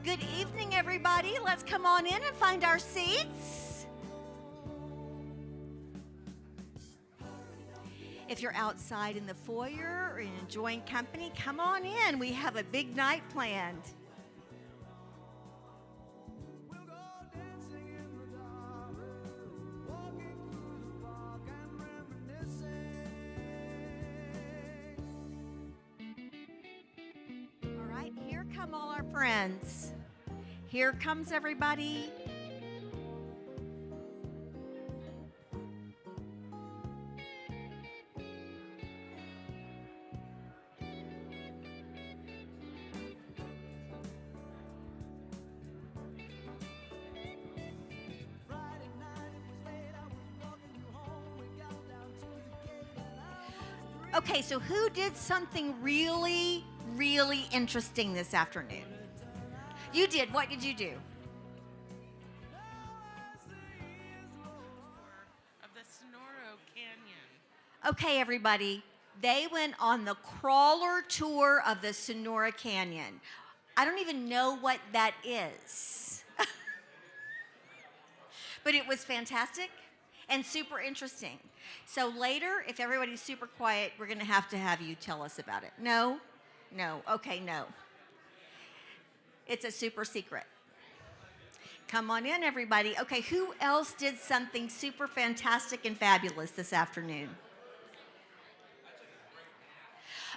Good evening, everybody. Let's come on in and find our seats. If you're outside in the foyer or enjoying company, come on in. We have a big night planned. All right, here come all our friends. Here comes everybody. Okay, so who did something really, really interesting this afternoon? You did. What did you do? Of the Sonora Canyon. Okay, everybody. They went on the crawler tour of the Sonora Canyon. I don't even know what that is. But it was fantastic and super interesting. So later, if everybody's super quiet, we're going to have you tell us about it. No? No. Okay, no. It's a super secret. Come on in, everybody. Okay, who else did something super fantastic and fabulous this afternoon?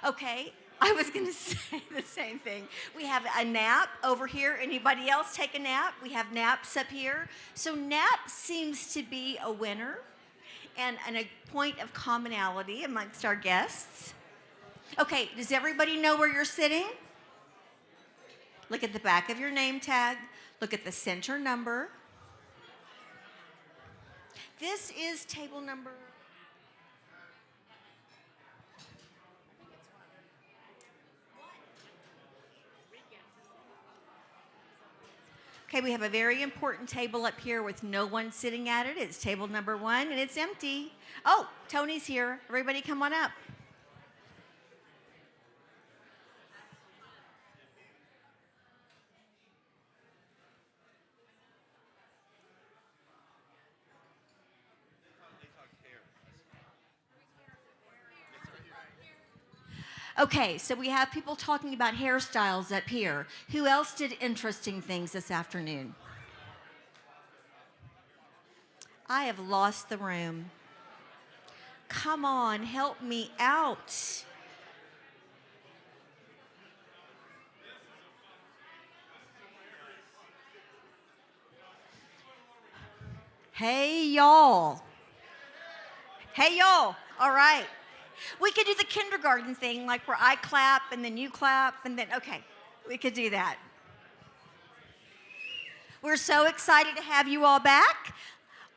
Okay, I was going to say the same thing. We have a nap over here. Anybody else take a nap? We have naps up here. So nap seems to be a winner and a point of commonality amongst our guests. Okay, does everybody know where you're sitting? Look at the back of your name tag. Look at the center number. This is table number. Okay, we have a very important table up here with no one sitting at it. It's table number 1, and it's empty. Oh, Tony's here. Everybody come on up. Okay, so we have people talking about hairstyles up here. Who else did interesting things this afternoon? I have lost the room. Come on, help me out. Hey, y'all. Hey, y'all. All right. We could do the kindergarten thing, like where I clap and then you clap and then, okay, we could do that. We're so excited to have you all back.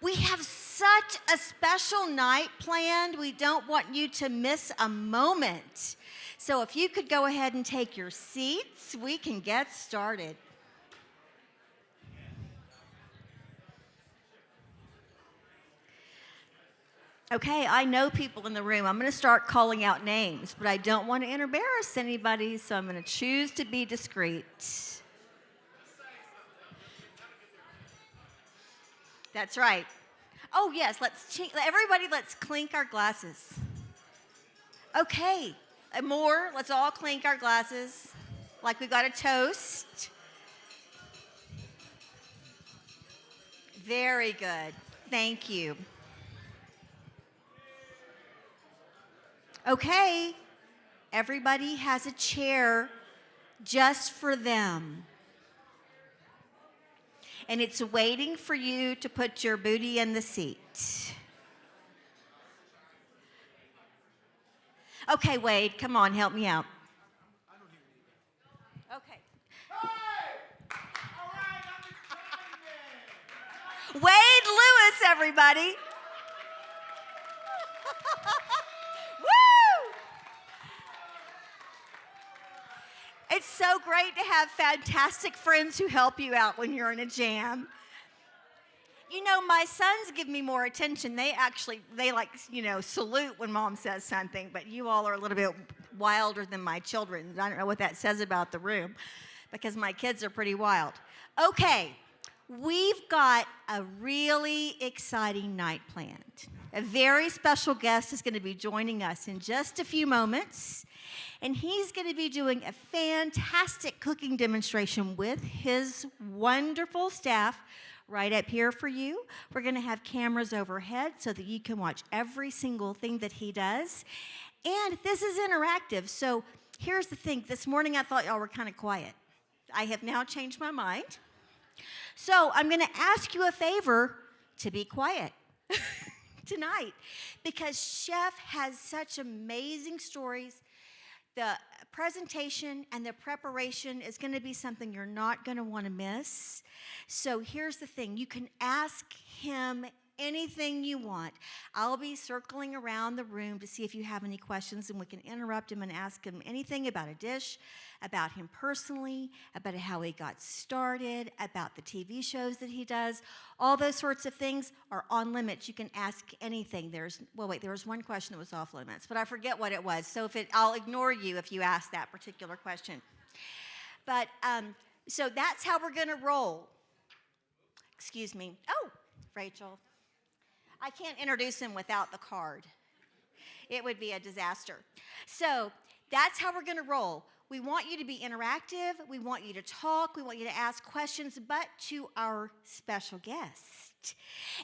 We have such a special night planned. We don't want you to miss a moment. So if you could go ahead and take your seats, we can get started. Okay, I know people in the room. I'm going to start calling out names, but I don't want to embarrass anybody, so I'm going to choose to be discreet. That's right. Oh, yes, everybody, let's clink our glasses. Okay, more, let's all clink our glasses like we got a toast. Very good. Thank you. Okay, everybody has a chair just for them. And it's waiting for you to put your booty in the seat. Okay, Wade, come on, help me out. Okay. Hey! All right, I'm excited. Wade Lewis, everybody. It's so great to have fantastic friends who help you out when you're in a jam. You know, my sons give me more attention. They salute when mom says something, but you all are a little bit wilder than my children. I don't know what that says about the room. because my kids are pretty wild. Okay, we've got a really exciting night planned. A very special guest is going to be joining us in just a few moments, and he's going to be doing a fantastic cooking demonstration with his wonderful staff right up here for you. We're going to have cameras overhead so that you can watch every single thing that he does. And this is interactive, so here's the thing. This morning I thought y'all were kind of quiet. I have now changed my mind. So I'm going to ask you a favor to be quiet tonight, because Chef has such amazing stories. The presentation and the preparation is going to be something you're not going to want to miss. So here's the thing. You can ask him anything you want. I'll be circling around the room to see if you have any questions, and we can interrupt him and ask him anything about a dish, about him personally, about how he got started, about the TV shows that he does. All those sorts of things are on limits. You can ask anything. There was one question that was off limits, but I forget what it was. So I'll ignore you if you ask that particular question. But so that's how we're going to roll. Excuse me. Oh, Rachel. I can't introduce him without the card. It would be a disaster. So that's how we're going to roll. We want you to be interactive. We want you to talk. We want you to ask questions, but to our special guest.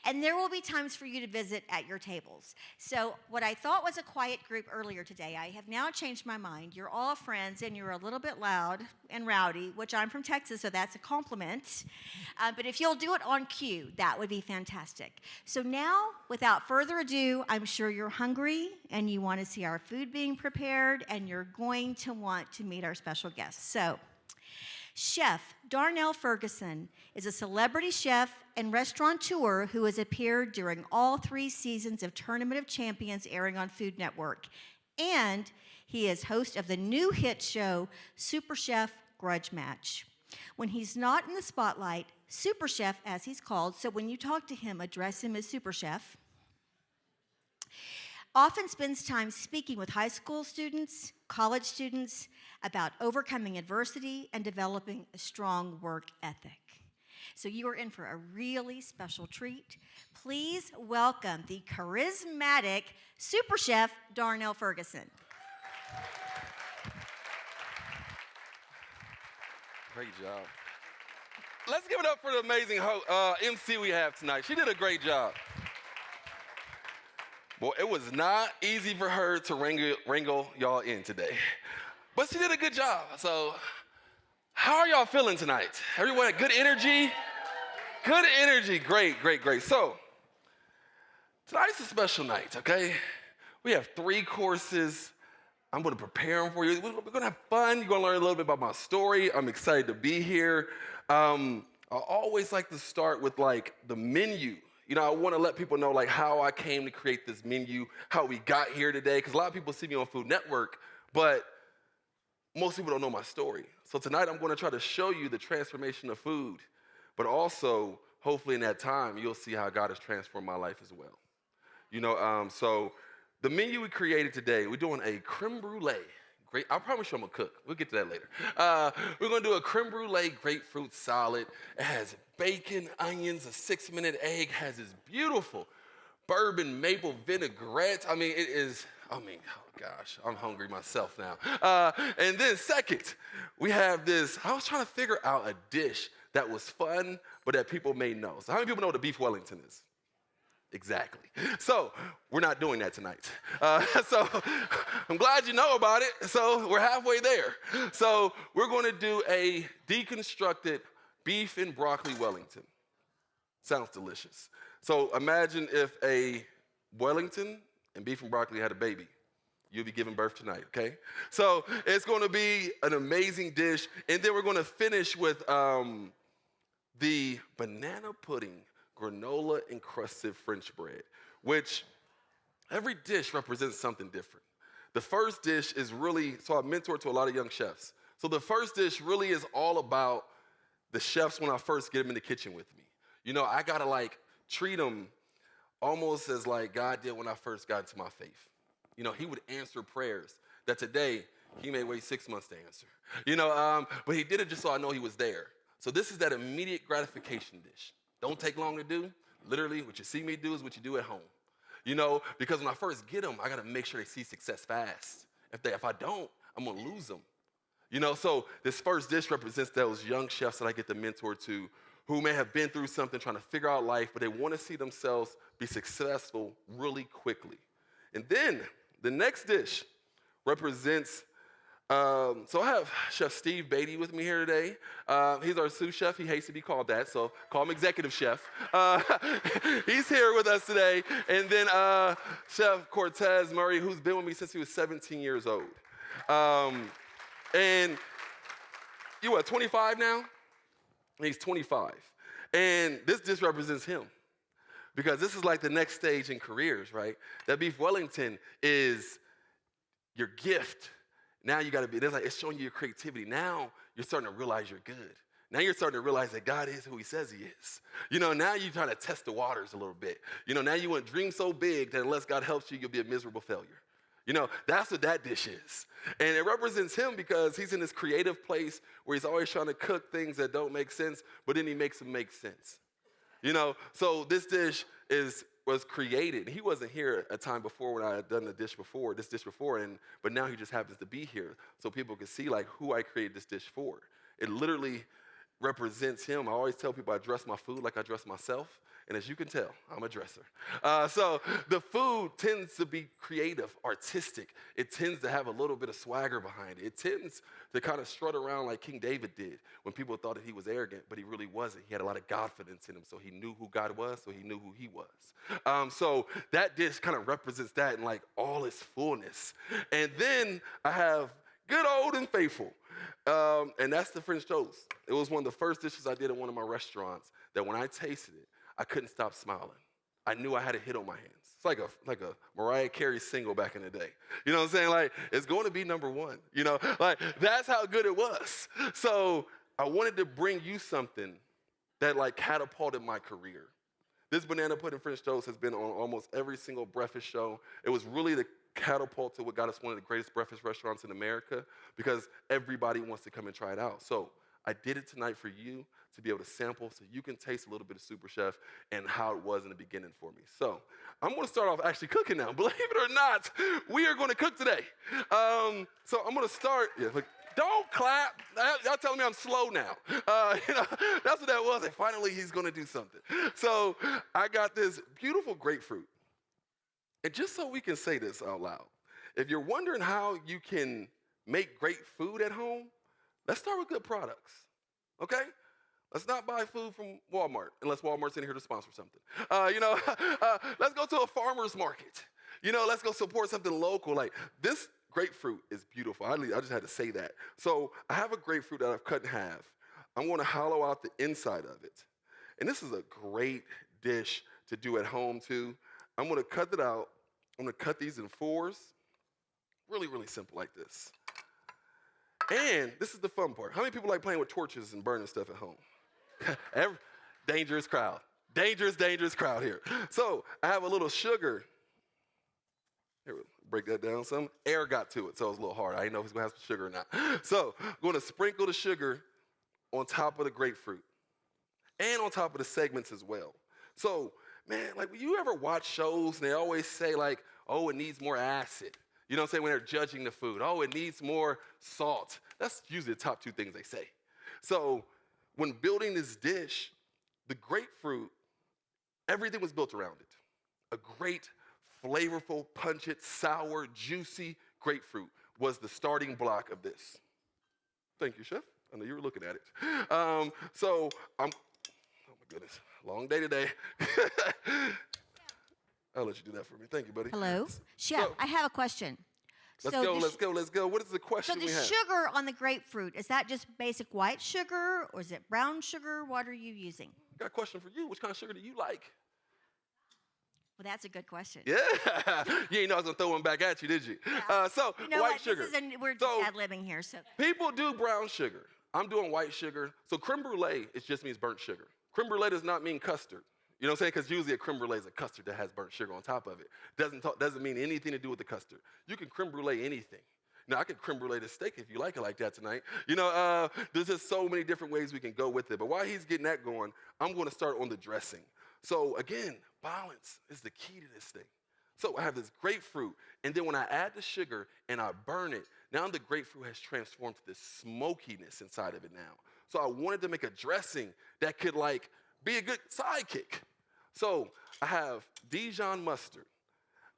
And there will be times for you to visit at your tables. So what I thought was a quiet group earlier today, I have now changed my mind. You're all friends, and you're a little bit loud and rowdy, which I'm from Texas, so that's a compliment. But if you'll do it on cue, that would be fantastic. So now, without further ado, I'm sure you're hungry, and you want to see our food being prepared, and you're going to want to meet our special guests. So, Chef Darnell Ferguson is a celebrity chef and restaurateur who has appeared during all 3 seasons of Tournament of Champions airing on Food Network. And he is host of the new hit show, SuperChef Grudge Match. When he's not in the spotlight, SuperChef, as he's called, so when you talk to him, address him as SuperChef, often spends time speaking with high school students, college students, about overcoming adversity and developing a strong work ethic. So you are in for a really special treat. Please welcome the charismatic super chef, Darnell Ferguson. Great job. Let's give it up for the amazing MC we have tonight. She did a great job. Well, it was not easy for her to wrangle y'all in today, but she did a good job. So how are y'all feeling tonight? Everyone, good energy? Good energy, great, great, great. So tonight's a special night, okay? We have 3 courses. I'm gonna prepare them for you. We're gonna have fun. You're gonna learn a little bit about my story. I'm excited to be here. I always like to start with like the menu. You know, I want to let people know like how I came to create this menu, how we got here today, because a lot of people see me on Food Network, but most people don't know my story. So tonight I'm going to try to show you the transformation of food, but also, hopefully in that time, you'll see how God has transformed my life as well. You know, so the menu we created today, we're doing a creme brulee. Great, I promise you I'm gonna cook. We'll get to that later. We're gonna do a creme brulee grapefruit salad. It has bacon, onions, a 6-minute egg, has this beautiful bourbon maple vinaigrette. I mean, oh gosh, I'm hungry myself now. And then second, we have this, I was trying to figure out a dish that was fun, but that people may know. So how many people know what a beef Wellington is? Exactly. So we're not doing that tonight. So I'm glad you know about it. So we're halfway there. So we're going to do a deconstructed beef and broccoli Wellington. Sounds delicious. So imagine if a Wellington and beef and broccoli had a baby. You'll be giving birth tonight, okay? So it's going to be an amazing dish. And then we're going to finish with the banana pudding granola encrusted French bread, which every dish represents something different. The first dish is really, so I mentor to a lot of young chefs. So the first dish really is all about the chefs when I first get them in the kitchen with me. You know, I gotta like treat them almost as like God did when I first got into my faith. You know, he would answer prayers that today He may wait 6 months to answer. But he did it just so I know he was there. So this is that immediate gratification dish. Don't take long to do. Literally, what you see me do is what you do at home. Because when I first get them, I got to make sure they see success fast. If I don't, I'm going to lose them. So this first dish represents those young chefs that I get to mentor to who may have been through something trying to figure out life, but they want to see themselves be successful really quickly. And then the next dish represents, so I have Chef Steve Beatty with me here today. He's our sous chef. He hates to be called that, so call him executive chef. He's here with us today. And then Chef Cortez Murray, who's been with me since he was 17 years old. And you what, 25 now? He's 25. And this dish represents him. Because this is like the next stage in careers, right? That beef Wellington is your gift. Now you got to be, it's showing you your creativity. Now you're starting to realize you're good. Now you're starting to realize that God is who he says he is. Now you're trying to test the waters a little bit. Now you want to dream so big that unless God helps you, you'll be a miserable failure. That's what that dish is. And it represents him because he's in this creative place where he's always trying to cook things that don't make sense, but then he makes them make sense. So this dish was created. He wasn't here a time before when I had done this dish before, but now he just happens to be here so people can see like who I created this dish for. It literally represents him. I always tell people I dress my food like I dress myself. And as you can tell, I'm a dresser. So the food tends to be creative, artistic. It tends to have a little bit of swagger behind it. It tends to kind of strut around like King David did when people thought that he was arrogant, but he really wasn't. He had a lot of confidence in him, so he knew who God was, so he knew who he was. So that dish kind of represents that in like all its fullness. And then I have good old and faithful, and that's the French toast. It was one of the first dishes I did in one of my restaurants that when I tasted it, I couldn't stop smiling. I knew I had a hit on my hands. It's like a Mariah Carey single back in the day. You know what I'm saying? Like, it's going to be number one. Like, that's how good it was. So I wanted to bring you something that, like, catapulted my career. This banana pudding French toast has been on almost every single breakfast show. It was really the catapult to what got us one of the greatest breakfast restaurants in America because everybody wants to come and try it out. So I did it tonight for you to be able to sample so you can taste a little bit of SuperChef and how it was in the beginning for me. So I'm going to start off actually cooking now. Believe it or not, we are going to cook today. So I'm going to start. Yeah, look, don't clap. Y'all telling me I'm slow now. That's what that was. And finally, he's going to do something. So I got this beautiful grapefruit. And just so we can say this out loud, if you're wondering how you can make great food at home, let's start with good products, okay? Let's not buy food from Walmart, unless Walmart's in here to sponsor something. Let's go to a farmer's market. Let's go support something local. Like, this grapefruit is beautiful. I just had to say that. So I have a grapefruit that I've cut in half. I'm going to hollow out the inside of it. And this is a great dish to do at home, too. I'm going to cut it out. I'm going to cut these in fours. Really, really simple like this. And this is the fun part. How many people like playing with torches and burning stuff at home? Dangerous crowd. Dangerous crowd here. So I have a little sugar. Here, we'll break that down some. Air got to it, so it was a little hard. I didn't know if he's going to have some sugar or not. So I'm going to sprinkle the sugar on top of the grapefruit and on top of the segments as well. So, man, like, when you ever watch shows and they always say, like, oh, it needs more acid. You know what I'm saying? When they're judging the food. Oh, it needs more salt. That's usually the top two things they say. So when building this dish, the grapefruit, everything was built around it. A great, flavorful, pungent, sour, juicy grapefruit was the starting block of this. Thank you, Chef. I know you were looking at it. Oh my goodness, long day today. I'll let you do that for me. Thank you, buddy. Hello? Chef, I have a question. Let's go. What is the question we have? So the sugar on the grapefruit, is that just basic white sugar or is it brown sugar? What are you using? Got a question for you. Which kind of sugar do you like? Well, that's a good question. Yeah. You ain't know I was going to throw one back at you, did you? Yeah. White sugar. We're just ad-libbing here. So people do brown sugar. I'm doing white sugar. So creme brulee, it just means burnt sugar. Creme brulee does not mean custard. You know what I'm saying? Because usually a creme brulee is a custard that has burnt sugar on top of it. Doesn't mean anything to do with the custard. You can creme brulee anything. Now, I could creme brulee the steak if you like it like that tonight. There's just so many different ways we can go with it. But while he's getting that going, I'm going to start on the dressing. So again, balance is the key to this thing. So I have this grapefruit, and then when I add the sugar and I burn it, now the grapefruit has transformed to this smokiness inside of it now. So I wanted to make a dressing that could be a good sidekick. So I have Dijon mustard.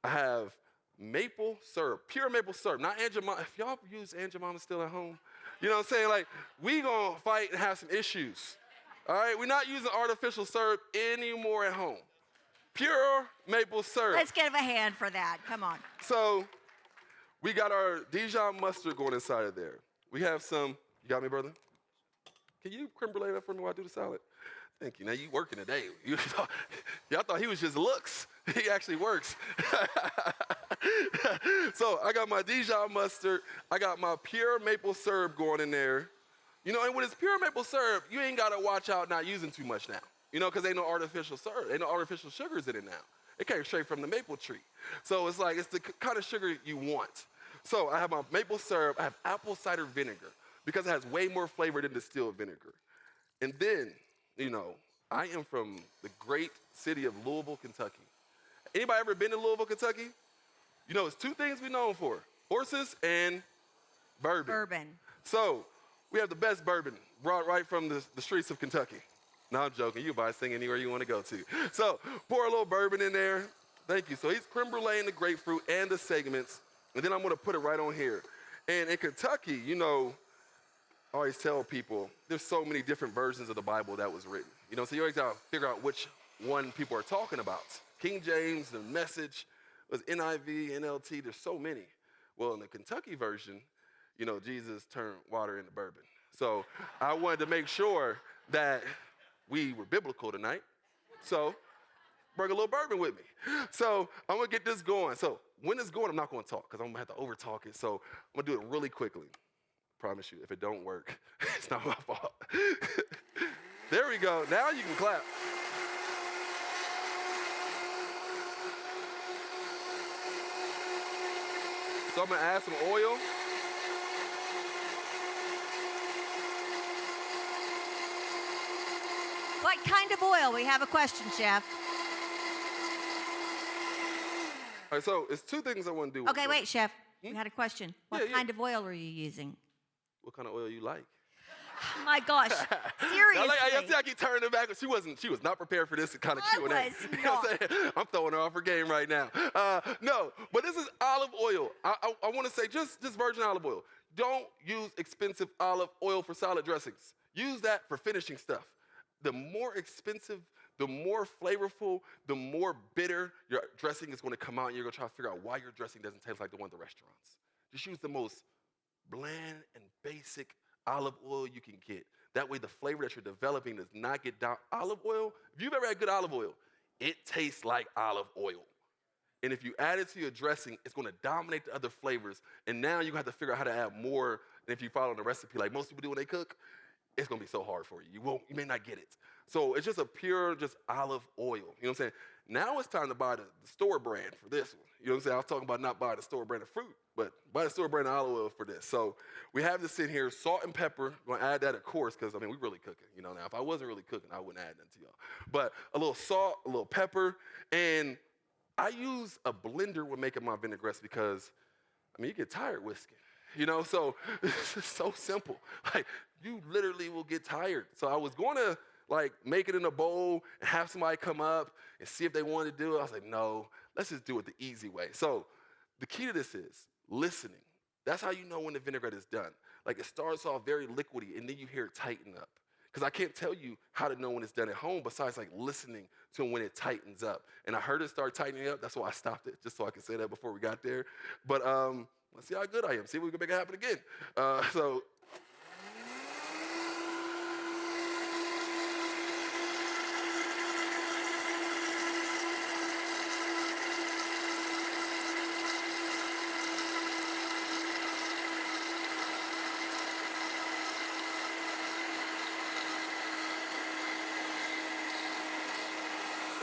I have maple syrup, pure maple syrup, not Aunt Jemima. If y'all use Aunt Jemima still at home, you know what I'm saying? We gonna fight and have some issues. All right, we're not using artificial syrup anymore at home. Pure maple syrup. Let's give a hand for that. Come on. So we got our Dijon mustard going inside of there. We have some, you got me, brother? Can you creme brulee that for me while I do the salad? Thank you. Now you working today. Y'all thought he was just looks. He actually works. So I got my Dijon mustard. I got my pure maple syrup going in there. And when it's pure maple syrup, you ain't got to watch out not using too much now. Because ain't no artificial syrup. Ain't no artificial sugars in it now. It came straight from the maple tree. So it's the kind of sugar you want. So I have my maple syrup. I have apple cider vinegar because it has way more flavor than distilled vinegar. And then, I am from the great city of Louisville, Kentucky. Anybody ever been to Louisville, Kentucky? It's two things we're known for: horses and bourbon. Bourbon. So we have the best bourbon brought right from the streets of Kentucky. No, I'm joking. You buy sing anywhere you want to go to. So pour a little bourbon in there. Thank you. So he's creme bruleeing the grapefruit and the segments, and then I'm going to put it right on here. And in Kentucky, I always tell people there's so many different versions of the Bible that was written. So you always got to figure out which one people are talking about. King James, the Message, was NIV, NLT. There's so many. Well, in the Kentucky version, Jesus turned water into bourbon. So I wanted to make sure that we were biblical tonight. So bring a little bourbon with me. So I'm going to get this going. So when it's going, I'm not going to talk because I'm going to have to over-talk it. So I'm going to do it really quickly. Promise you, if it don't work, it's not my fault. There we go. Now you can clap. So I'm going to add some oil. What kind of oil? We have a question, Chef. All right, so it's two things I want to do. Okay, wait, Chef. We had a question. What Yeah. kind of oil are you using? What kind of oil you like? Oh my gosh. Seriously. I keep turning it back. She was not prepared for this kind of Q&A. was You know what I'm saying? I'm throwing her off her game right now. No, but this is olive oil. I want to say just virgin olive oil. Don't use expensive olive oil for salad dressings. Use that for finishing stuff. The more expensive, the more flavorful, the more bitter your dressing is going to come out, and you're going to try to figure out why your dressing doesn't taste like the one at the restaurants. Just use the most bland and basic olive oil you can get. That way the flavor that you're developing does not get down. Olive oil, if you've ever had good olive oil, it tastes like olive oil. And if you add it to your dressing, it's going to dominate the other flavors. And now you have to figure out how to add more. And if you follow the recipe like most people do when they cook, it's going to be so hard for you. You may not get it. So it's just a pure, just olive oil. You know what I'm saying? Now it's time to buy the store brand for this one. You know what I'm saying? I was talking about not buying the store brand of fruit, but buy the store brand of olive oil for this. So we have this in here, salt and pepper. We're going to add that, of course, because, we're really cooking. Now, if I wasn't really cooking, I wouldn't add nothing to y'all. But a little salt, a little pepper, and I use a blender when making my vinaigrettes because, you get tired whisking. So it's just so simple. You literally will get tired. So I was going to, make it in a bowl and have somebody come up and see if they wanted to do it. I was like, no, let's just do it the easy way. So the key to this is listening. That's how you know when the vinaigrette is done. It starts off very liquidy, and then you hear it tighten up. Because I can't tell you how to know when it's done at home besides, listening to when it tightens up. And I heard it start tightening up. That's why I stopped it, just so I could say that before we got there. But let's see how good I am. See if we can make it happen again.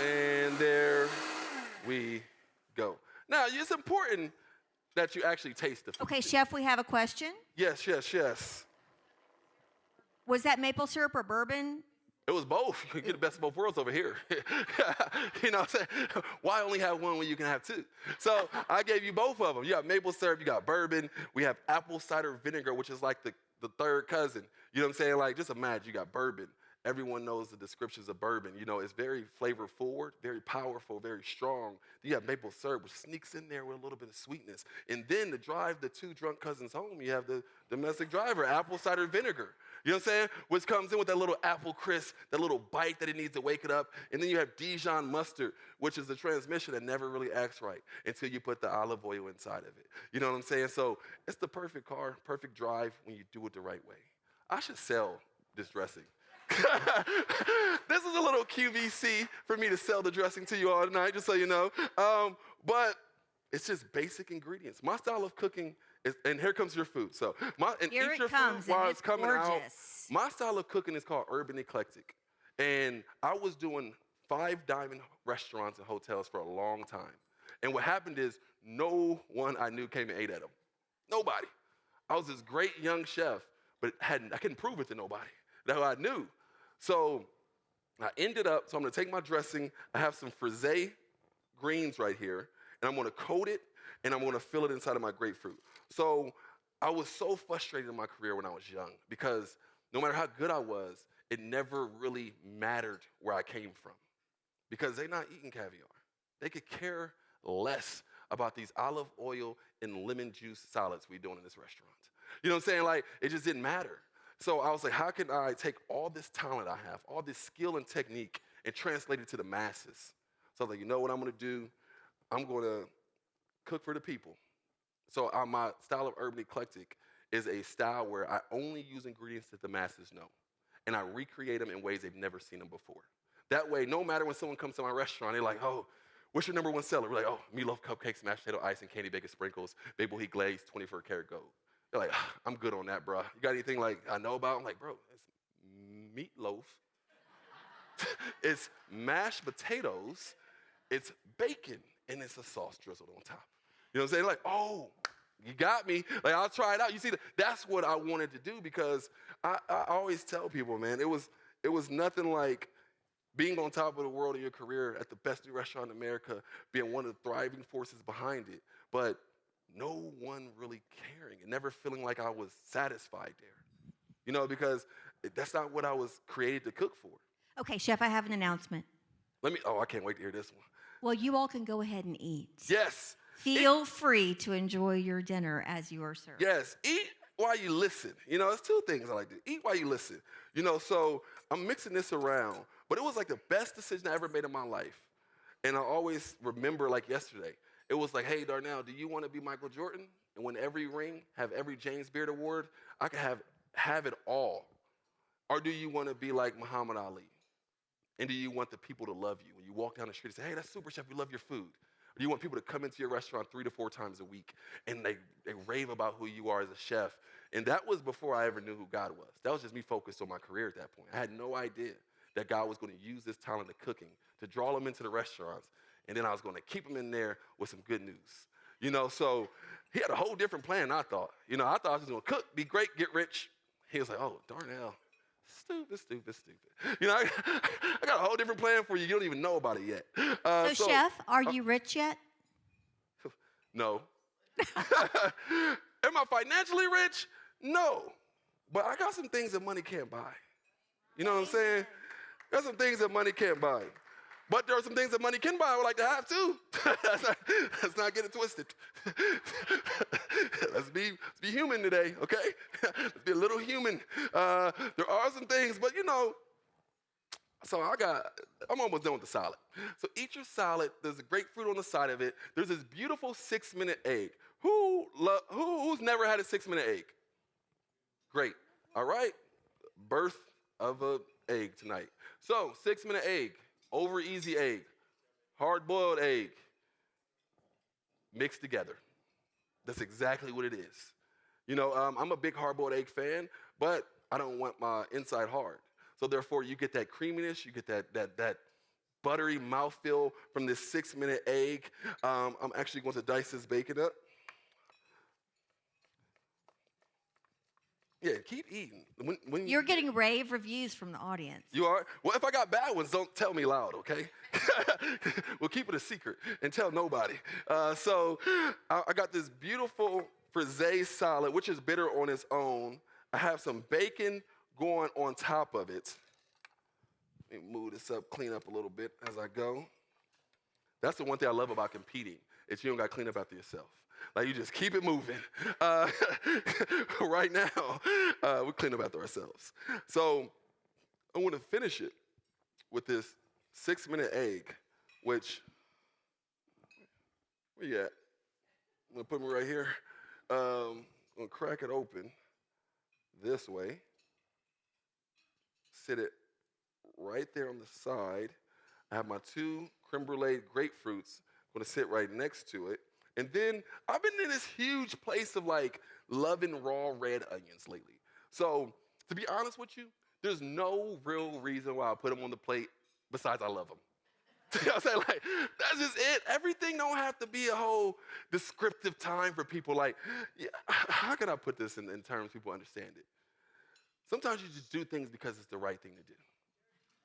And there we go. Now, it's important that you actually taste the food. Okay, chef, we have a question. Yes, yes, yes. Was that maple syrup or bourbon? It was both. You get the best of both worlds over here. You know what I'm saying? Why only have one when you can have two? So I gave you both of them. You got maple syrup, you got bourbon. We have apple cider vinegar, which is like the third cousin. You know what I'm saying? Like, just imagine you got bourbon. Everyone knows the descriptions of bourbon. You know, it's very flavor forward, very powerful, very strong. You have maple syrup, which sneaks in there with a little bit of sweetness. And then to drive the two drunk cousins home, you have the domestic driver, apple cider vinegar. You know what I'm saying? Which comes in with that little apple crisp, that little bite that it needs to wake it up. And then you have Dijon mustard, which is the transmission that never really acts right until you put the olive oil inside of it. You know what I'm saying? So it's the perfect car, perfect drive when you do it the right way. I should sell this dressing. This is a little QVC for me to sell the dressing to you all tonight, just so you know. But it's just basic ingredients. My style of cooking is, and here comes your food. So Here eat it your comes, food while and it's it's coming out. gorgeous. My style of cooking is called urban eclectic. And I was doing 5 diamond restaurants and hotels for a long time. And what happened is no one I knew came and ate at them. Nobody. I was this great young chef, but I couldn't prove it to nobody that I knew. So I ended up, so I'm gonna take my dressing, I have some frisee greens right here, and I'm gonna coat it, and I'm gonna fill it inside of my grapefruit. So I was so frustrated in my career when I was young because no matter how good I was, it never really mattered where I came from because they're not eating caviar. They could care less about these olive oil and lemon juice salads we're doing in this restaurant. You know what I'm saying? Like, it just didn't matter. So I was like, how can I take all this talent I have, all this skill and technique, and translate it to the masses? So I was like, you know what I'm gonna do? I'm gonna cook for the people. So my style of urban eclectic is a style where I only use ingredients that the masses know. And I recreate them in ways they've never seen them before. That way, no matter when someone comes to my restaurant, they're like, oh, what's your #1 seller? We're like, oh, meatloaf cupcakes, mashed potato ice, and candy bacon sprinkles, Babel heat glaze, 24 karat gold. They're like, I'm good on that, bro. You got anything like I know about? I'm like, bro, it's meatloaf. It's mashed potatoes, it's bacon, and it's a sauce drizzled on top. You know what I'm saying? Like, oh, you got me. Like, I'll try it out. You see, that's what I wanted to do because I always tell people, man, it was nothing like being on top of the world in your career at the best new restaurant in America, being one of the thriving forces behind it, but no one really caring and never feeling like I was satisfied there. You know, because that's not what I was created to cook for. Okay, chef, I have an announcement. I can't wait to hear this one. Well, you all can go ahead and eat. Yes. Feel free to enjoy your dinner as you are served. Yes, eat while you listen. You know, there's 2 things I like to do. Eat while you listen. You know, so I'm mixing this around, but it was like the best decision I ever made in my life. And I always remember like yesterday. It was like, hey, Darnell, do you want to be Michael Jordan and win every ring, have every James Beard award? I can have it all. Or do you want to be like Muhammad Ali? And do you want the people to love you? When you walk down the street and say, hey, that's SuperChef, we love your food. Or do you want people to come into your restaurant 3 to 4 times a week and they rave about who you are as a chef? And that was before I ever knew who God was. That was just me focused on my career at that point. I had no idea that God was going to use this talent of cooking to draw them into the restaurants. And then I was going to keep them in there with some good news. You know, so he had a whole different plan, I thought. You know, I thought I was going to cook, be great, get rich. He was like, oh, Darnell, stupid. You know, I got a whole different plan for you. You don't even know about it yet. So, chef, are you rich yet? No. Am I financially rich? No. But I got some things that money can't buy. You know what I'm saying? Got some things that money can't buy. But there are some things that money can buy I would like to have too. Let's not get it twisted. Let's be human today, okay? Let's be a little human. There are some things, but you know, so I'm almost done with the salad. So eat your salad. There's a grapefruit on the side of it. There's this beautiful 6-minute egg. Who's never had a 6-minute egg? Great. All right. Birth of an egg tonight. So 6-minute egg. Over easy egg, hard-boiled egg, mixed together. That's exactly what it is. You know, I'm a big hard-boiled egg fan, but I don't want my inside hard. So therefore, you get that creaminess, you get that buttery mouthfeel from this 6-minute egg. I'm actually going to dice this bacon up. Yeah, keep eating. When You're getting rave reviews from the audience. You are? Well, if I got bad ones, don't tell me loud, okay? We'll keep it a secret and tell nobody. So I got this beautiful frisee salad, which is bitter on its own. I have some bacon going on top of it. Let me move this up, clean up a little bit as I go. That's the one thing I love about competing, is you don't got to clean up after yourself. Like, you just keep it moving. Right now, we clean up after ourselves. So I want to finish it with this 6-minute egg, which, where you at? I'm going to put me right here. I'm going to crack it open this way. Sit it right there on the side. I have my 2 creme brulee grapefruits. I'm going to sit right next to it. And then I've been in this huge place of like loving raw red onions lately. So to be honest with you, there's no real reason why I put them on the plate besides I love them. You know what I'm saying? Like, that's just it. Everything don't have to be a whole descriptive time for people. Like, yeah, how can I put this in terms people understand it? Sometimes you just do things because it's the right thing to do.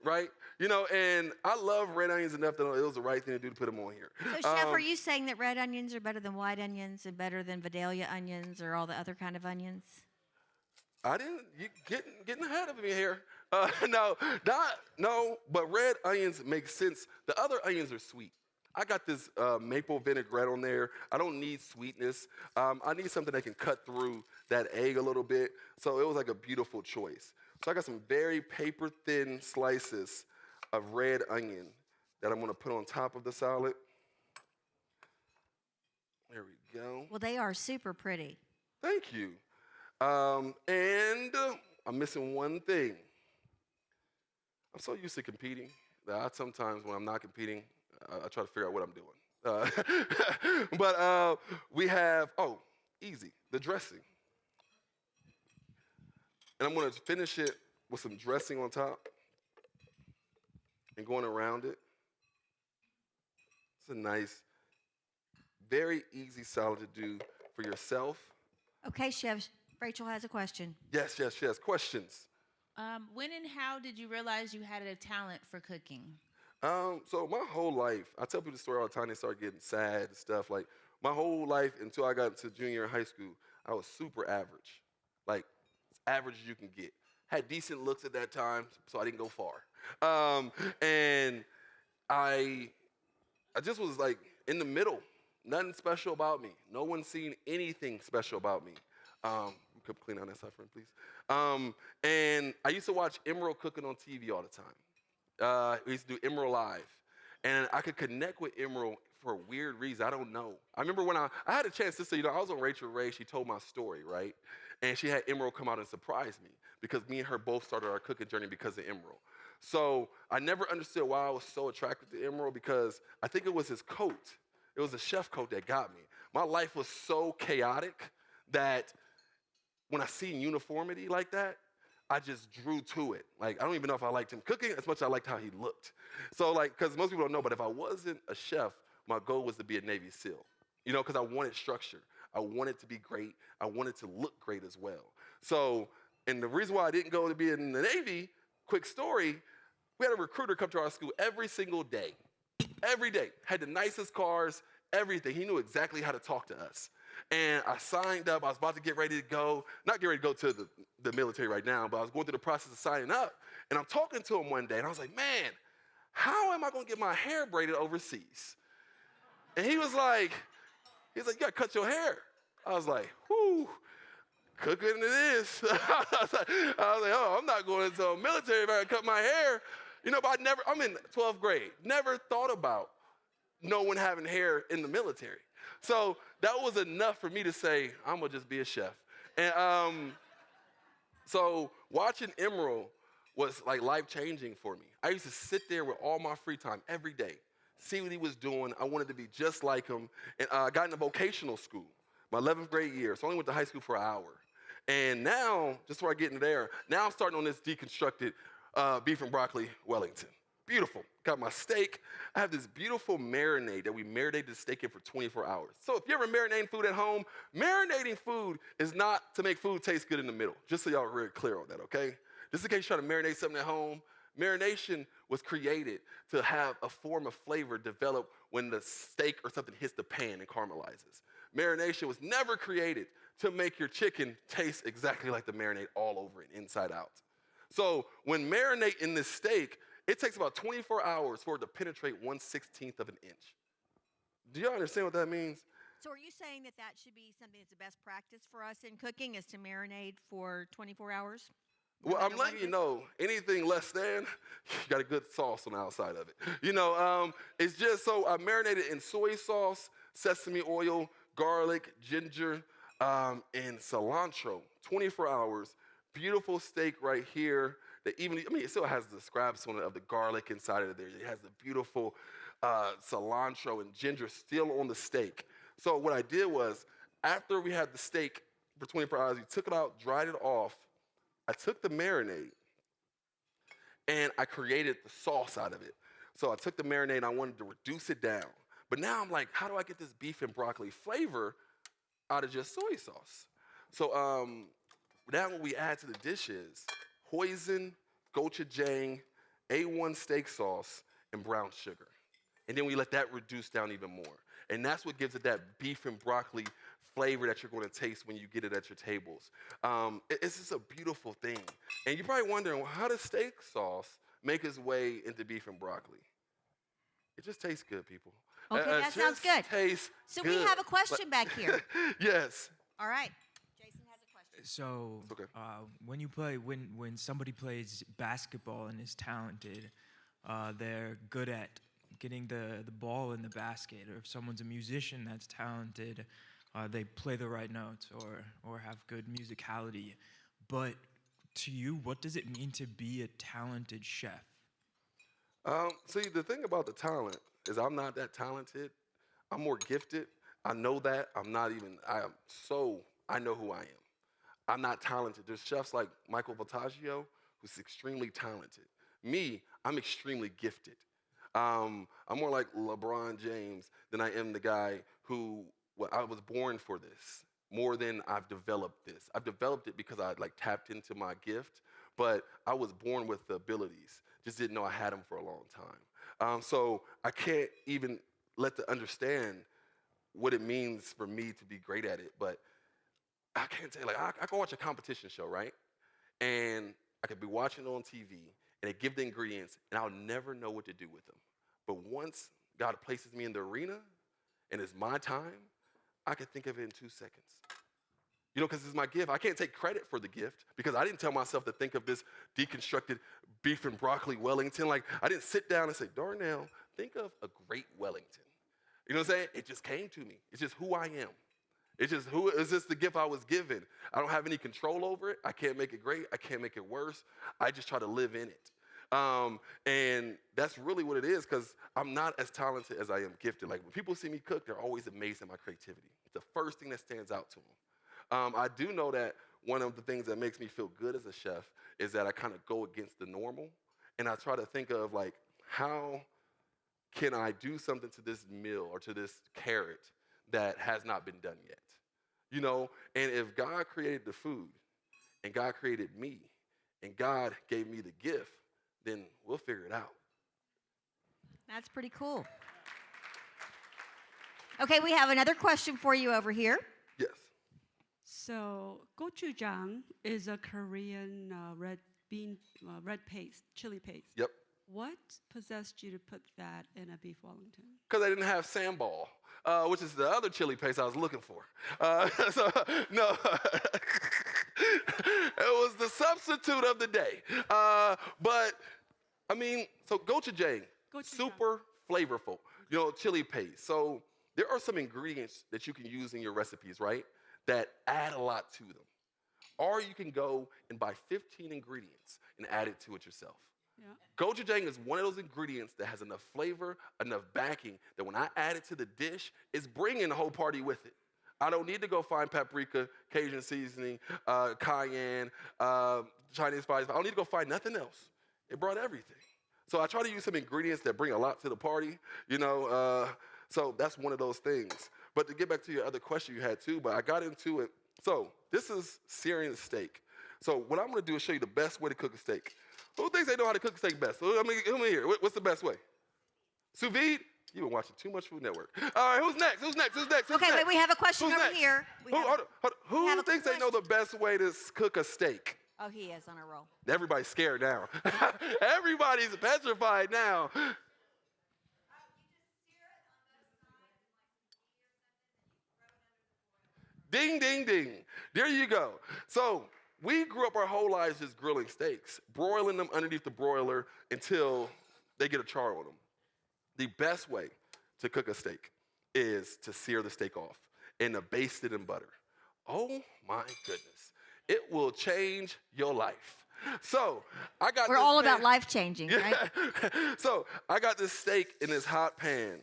Right? You know, and I love red onions enough that it was the right thing to do to put them on here. So, Chef, are you saying that red onions are better than white onions and better than Vidalia onions or all the other kind of onions? You getting ahead of me here. No, but red onions make sense. The other onions are sweet. I got this maple vinaigrette on there. I don't need sweetness. I need something that can cut through that egg a little bit. So it was like a beautiful choice. So I got some very paper-thin slices of red onion that I'm going to put on top of the salad. There we go. Well, they are super pretty. Thank you. And I'm missing one thing. I'm so used to competing that sometimes when I'm not competing, I try to figure out what I'm doing. But we have, easy, the dressing. And I'm going to finish it with some dressing on top and going around it. It's a nice, very easy salad to do for yourself. Okay, Chef, Rachel has a question. Yes. Questions? When and how did you realize you had a talent for cooking? So my whole life, I tell people the story all the time, they start getting sad and stuff. Like, my whole life until I got into junior high school, I was super average. Like, as average as you can get. Had decent looks at that time, so I didn't go far. And I just was like in the middle. Nothing special about me. No one seen anything special about me. Could clean out that side for me, please. And I used to watch Emerald cooking on TV all the time. We used to do Emerald Live. And I could connect with Emerald for a weird reason. I don't know. I remember when I had a chance to say, I was on Rachel Ray. She told my story, right? And she had Emerald come out and surprise me because me and her both started our cooking journey because of Emerald. So I never understood why I was so attracted to Emerald because I think it was his coat. It was a chef coat that got me. My life was so chaotic that when I seen uniformity like that, I just drew to it. Like, I don't even know if I liked him cooking as much as I liked how he looked. So, like, because most people don't know, but if I wasn't a chef, my goal was to be a Navy SEAL, because I wanted structure. I wanted to be great. I wanted to look great as well. So, and the reason why I didn't go to be in the Navy, quick story, we had a recruiter come to our school every single day. Every day. Had the nicest cars, everything. He knew exactly how to talk to us. And I signed up. I was about to get ready to go. Not get ready to go to the military right now, but I was going through the process of signing up. And I'm talking to him one day, and I was like, man, how am I going to get my hair braided overseas? And he was like, you got to cut your hair. I was like, whew, cooking it is. I was like, oh, I'm not going into the military if I cut my hair. But I'm in 12th grade. Never thought about no one having hair in the military. So that was enough for me to say, I'm going to just be a chef. And so watching Emerald was like life-changing for me. I used to sit there with all my free time every day, see what he was doing. I wanted to be just like him. And I got into vocational school, my 11th grade year. So I only went to high school for an hour. And now, just before I get into there, now I'm starting on this deconstructed beef and broccoli Wellington. Beautiful. Got my steak. I have this beautiful marinade that we marinate the steak in for 24 hours. So if you're ever marinating food at home, marinating food is not to make food taste good in the middle. Just so y'all are really clear on that, okay? Just in case you're trying to marinate something at home, marination was created to have a form of flavor develop when the steak or something hits the pan and caramelizes. Marination was never created to make your chicken taste exactly like the marinade all over it, inside out. So when marinating this steak, it takes about 24 hours for it to penetrate 1/16 of an inch. Do y'all understand what that means? So are you saying that that should be something that's the best practice for us in cooking is to marinate for 24 hours? No Well, I'm matter what letting it you is? know, anything less than, you got a good sauce on the outside of it. It's just so I marinated in soy sauce, sesame oil, garlic, ginger, and cilantro. 24 hours. Beautiful steak right here. That it still has the scraps on it of the garlic inside of there. It has the beautiful cilantro and ginger still on the steak. So what I did was, after we had the steak for 24 hours, we took it out, dried it off. I took the marinade and I created the sauce out of it. So I took the marinade and I wanted to reduce it down. But now I'm like, how do I get this beef and broccoli flavor out of just soy sauce? So now what we add to the dish is hoisin, gochujang, A1 steak sauce, and brown sugar. And then we let that reduce down even more. And that's what gives it that beef and broccoli flavor that you're going to taste when you get it at your tables. It's just a beautiful thing. And you're probably wondering, well, how does steak sauce make its way into beef and broccoli? It just tastes good, people. Okay, that sounds good. Tastes So good. we have a question back here. Yes. All right. Jason has a question. So It's okay. when somebody plays basketball and is talented, they're good at getting the ball in the basket. Or if someone's a musician that's talented, they play the right notes or have good musicality. But to you, what does it mean to be a talented chef? See, the thing about the talent is I'm not that talented. I'm more gifted. I know that. I know who I am. I'm not talented. There's chefs like Michael Voltaggio, who's extremely talented. Me, I'm extremely gifted. I'm more like LeBron James than I am the guy who, I was born for this more than I've developed this. I've developed it because I tapped into my gift, but I was born with the abilities. Just didn't know I had them for a long time. So I can't even understand what it means for me to be great at it, but I can't tell you, I can watch a competition show, right? And I could be watching it on TV, and they give the ingredients, and I'll never know what to do with them. But once God places me in the arena, and it's my time, I can think of it in 2 seconds. Because it's my gift. I can't take credit for the gift because I didn't tell myself to think of this deconstructed beef and broccoli Wellington. I didn't sit down and say, Darnell, think of a great Wellington. You know what I'm saying? It just came to me. It's just who I am. It's just the gift I was given. I don't have any control over it. I can't make it great. I can't make it worse. I just try to live in it. And that's really what it is because I'm not as talented as I am gifted. When people see me cook, they're always amazed at my creativity. It's the first thing that stands out to them. I do know that one of the things that makes me feel good as a chef is that I kind of go against the normal. And I try to think of how can I do something to this meal or to this carrot that has not been done yet? And if God created the food and God created me and God gave me the gift, then we'll figure it out. That's pretty cool. Okay, we have another question for you over here. Yes. So gochujang is a Korean red paste, chili paste. Yep. What possessed you to put that in a beef Wellington? Because I didn't have sambal, which is the other chili paste I was looking for. No, it was the substitute of the day. So gochujang, super flavorful, chili paste. So there are some ingredients that you can use in your recipes, right, that add a lot to them. Or you can go and buy 15 ingredients and add it to it yourself. Yeah. Gochujang is one of those ingredients that has enough flavor, enough backing, that when I add it to the dish, it's bringing the whole party with it. I don't need to go find paprika, Cajun seasoning, cayenne, Chinese spice. I don't need to go find nothing else. It brought everything. So I try to use some ingredients that bring a lot to the party, you know. So that's one of those things. But to get back to your other question you had too, but I got into it. So this is searing a steak. So what I'm gonna do is show you the best way to cook a steak. Who thinks they know how to cook a steak best? So let me hear. What's the best way? Sous vide? You've been watching too much Food Network. All right, who's next? Okay, wait, we have a question Who's over next? here. Who have a thinks they know the best way to cook a steak? Oh, he is on a roll. Everybody's scared now. Everybody's petrified now. Ding, ding, ding. There you go. So we grew up our whole lives just grilling steaks, broiling them underneath the broiler until they get a char on them. The best way to cook a steak is to sear the steak off and to baste it in butter. Oh my goodness. It will change your life. So I got We're this all pan. about life changing, right? So I got this steak in this hot pan.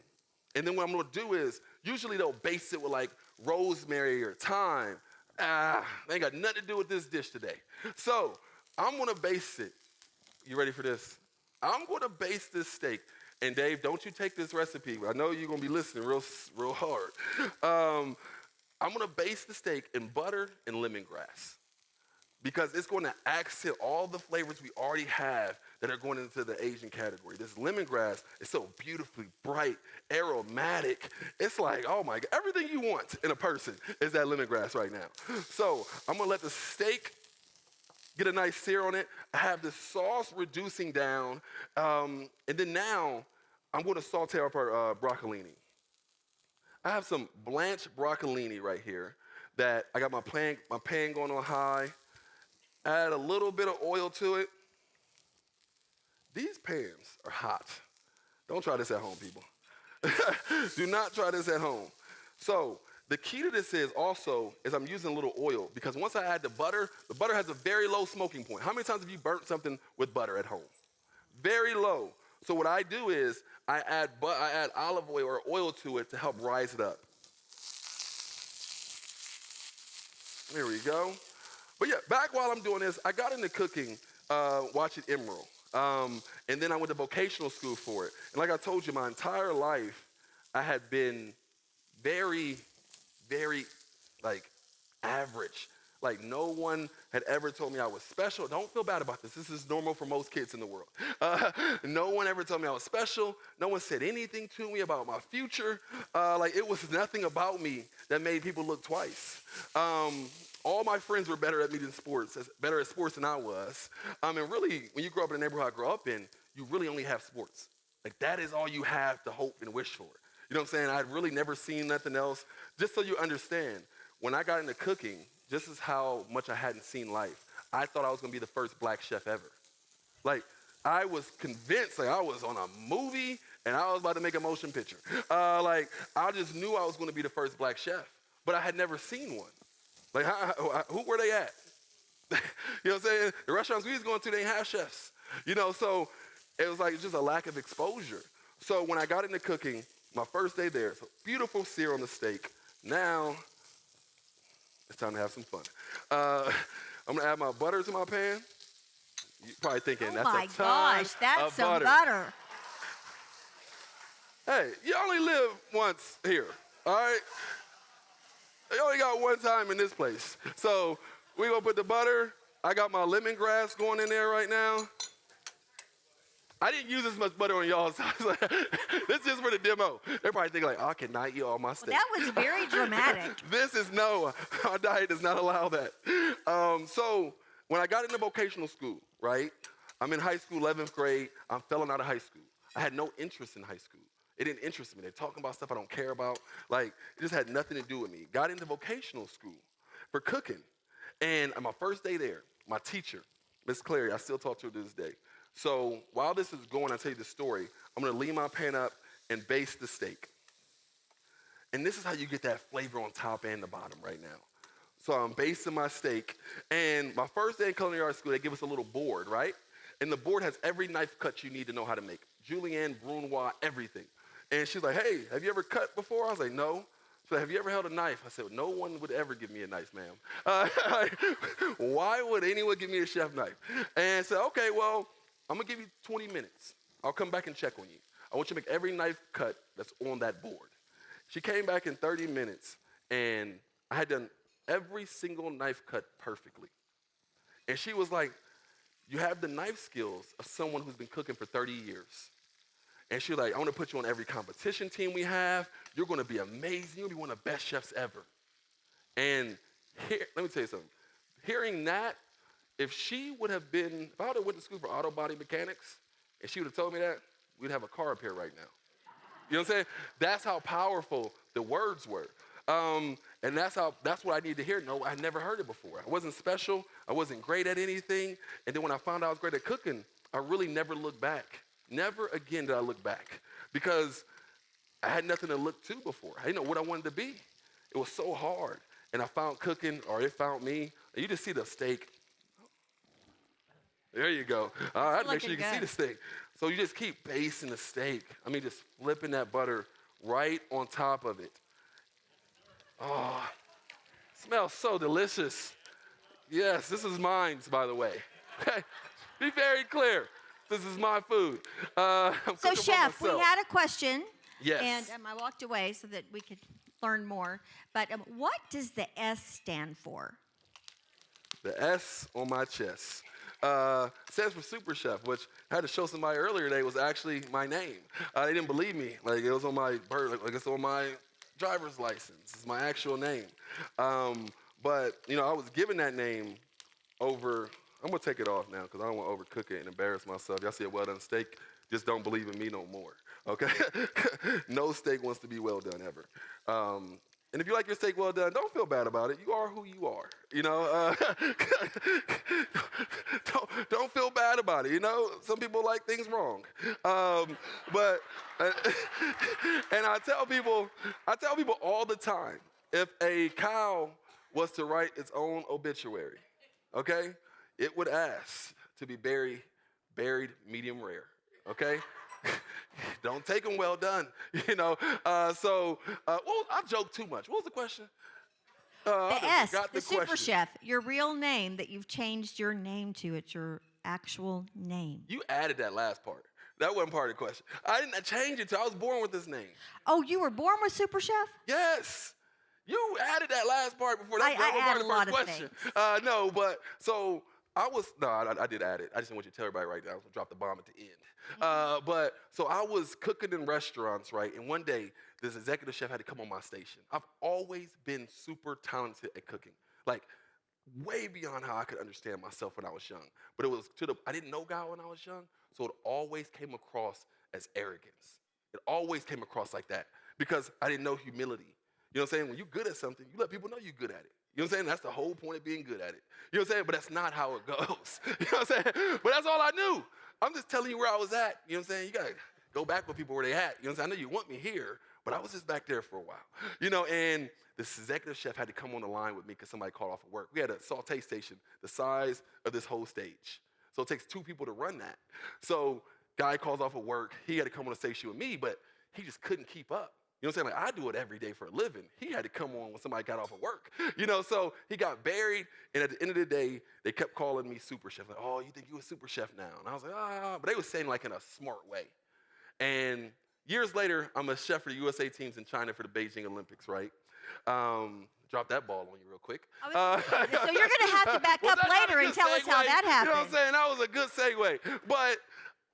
And then what I'm gonna do is, usually they'll baste it with like rosemary or thyme. They ain't got nothing to do with this dish today. So I'm gonna baste it. You ready for this? I'm gonna baste this steak. And Dave, don't you take this recipe. I know you're gonna be listening real hard. I'm gonna baste the steak in butter and lemongrass, because it's going to accent all the flavors we already have that are going into the Asian category. This lemongrass is so beautifully bright, aromatic. It's like, oh my God, everything you want in a person is that lemongrass right now. So I'm gonna let the steak get a nice sear on it. I have the sauce reducing down. And then now I'm gonna saute up our broccolini. I have some blanched broccolini right here that I got my pan going on high. Add a little bit of oil to it. These pans are hot. Don't try this at home, people. Do not try this at home. So the key to this is I'm using a little oil, because once I add the butter has a very low smoking point. How many times have you burnt something with butter at home? Very low. So what I do is I add olive oil or oil to it to help rise it up. There we go. But yeah, back while I'm doing this, I got into cooking watching Emerald. And then I went to vocational school for it. And like I told you, my entire life, I had been very, very, like, average. Like, no one had ever told me I was special. Don't feel bad about this. This is normal for most kids in the world. No one ever told me I was special. No one said anything to me about my future. Like, it was nothing about me that made people look twice. All my friends were better at me than sports, better at sports than I was. And really, when you grow up in the neighborhood I grew up in, you really only have sports. Like, that is all you have to hope and wish for. You know what I'm saying? I'd really never seen nothing else. Just so you understand, when I got into cooking, this is how much I hadn't seen life. I thought I was gonna be the first black chef ever. Like, I was convinced, like, I was on a movie and I was about to make a motion picture. Like, I just knew I was gonna be the first black chef, but I had never seen one. Like, who were they at? You know what I'm saying? The restaurants we was going to, they didn't have chefs. You know, so it was like just a lack of exposure. So when I got into cooking, my first day there, so beautiful sear on the steak. Now, it's time to have some fun. I'm gonna add my butter to my pan. You're probably thinking, that's a ton Oh my gosh, that's of some butter. Hey, you only live once here, all right? You only got one time in this place. So we gonna put the butter. I got my lemongrass going in there right now. I didn't use as much butter on y'all's side. This is just for the demo. They're probably thinking like, oh, I cannot eat all my steak. Well, that was very dramatic. Our diet does not allow that. So when I got into vocational school, right? I'm in high school, 11th grade. I'm failing out of high school. I had no interest in high school. It didn't interest me. They're talking about stuff I don't care about. Like, it just had nothing to do with me. Got into vocational school for cooking. And on my first day there, my teacher, Miss Clary, I still talk to her to this day. So while this is going, I'll tell you the story. I'm gonna lean my pan up and baste the steak. And this is how you get that flavor on top and the bottom right now. So I'm basting my steak. And my first day in culinary arts school, they give us a little board, right? And the board has every knife cut you need to know how to make. Julienne, Brunoise, everything. And she's like, hey, have you ever cut before? I was like, no. She's like, have you ever held a knife? I said, no one would ever give me a knife, ma'am. Why would anyone give me a chef knife? And I said, okay, well, I'm gonna give you 20 minutes. I'll come back and check on you. I want you to make every knife cut that's on that board. She came back in 30 minutes, and I had done every single knife cut perfectly. And she was like, you have the knife skills of someone who's been cooking for 30 years. And she was like, I want to put you on every competition team we have. You're going to be amazing. You're going to be one of the best chefs ever. And let me tell you something. Hearing that, if I would have went to school for auto body mechanics, and she would have told me that, we'd have a car up here right now. You know what I'm saying? That's how powerful the words were. And that's what I needed to hear. No, I never heard it before. I wasn't special. I wasn't great at anything. And then when I found out I was great at cooking, I really never looked back. Never again did I look back, because I had nothing to look to before. I didn't know what I wanted to be. It was so hard. And I found cooking, or it found me. You just see the steak. There you go. All right, make sure you can see the steak. So you just keep basting the steak. I mean, just flipping that butter right on top of it. Oh, smells so delicious. Yes, this is mine, by the way. Okay, be very clear. This is my food. I'm So, cooking for Chef, we myself. had a question. Yes. And I walked away so that we could learn more. But what does the S stand for? The S on my chest stands for SuperChef, which I had to show somebody earlier today was actually my name. They didn't believe me. Like, it was on my birth, like it's on my driver's license. It's my actual name. But, I was given that name over, I'm going to take it off now because I don't want to overcook it and embarrass myself. Y'all see a well-done steak, just don't believe in me no more, okay? No steak wants to be well done ever. And if you like your steak well done, don't feel bad about it. You are who you are, don't feel bad about it, Some people like things wrong. But and I tell people all the time, if a cow was to write its own obituary, okay, it would ask to be buried medium rare, okay? Don't take them well done, I joke too much. What was the question? The S, got the question. SuperChef, your real name that you've changed your name to. It's your actual name. You added that last part. That wasn't part of the question. I didn't change it I was born with this name. Oh, you were born with SuperChef? Yes. You added that last part before. That I was add part a of the lot first of question. things. No, but so I did add it. I just didn't want you to tell everybody right now. I was going to drop the bomb at the end. But so I was cooking in restaurants, right? And one day, this executive chef had to come on my station. I've always been super talented at cooking. Like, way beyond how I could understand myself when I was young. But it was I didn't know God when I was young, so it always came across as arrogance. It always came across like that because I didn't know humility. You know what I'm saying? When you're good at something, you let people know you're good at it. You know what I'm saying? That's the whole point of being good at it. You know what I'm saying? But that's not how it goes. You know what I'm saying? But that's all I knew. I'm just telling you where I was at. You know what I'm saying? You got to go back with people where they at. You know what I'm saying? I know you want me here, but I was just back there for a while. And this executive chef had to come on the line with me because somebody called off of work. We had a saute station the size of this whole stage. So it takes 2 people to run that. So guy calls off of work. He had to come on the station with me, but he just couldn't keep up. You know what I'm saying? Like, I do it every day for a living. He had to come on when somebody got off of work. So he got buried, and at the end of the day, they kept calling me super chef. Like, oh, you think you a super chef now? And I was like, but they were saying like in a smart way. And years later, I'm a chef for the USA teams in China for the Beijing Olympics, right? Drop that ball on you real quick. So you're going to have to back up later and tell us how that happened. You know what I'm saying? That was a good segue. But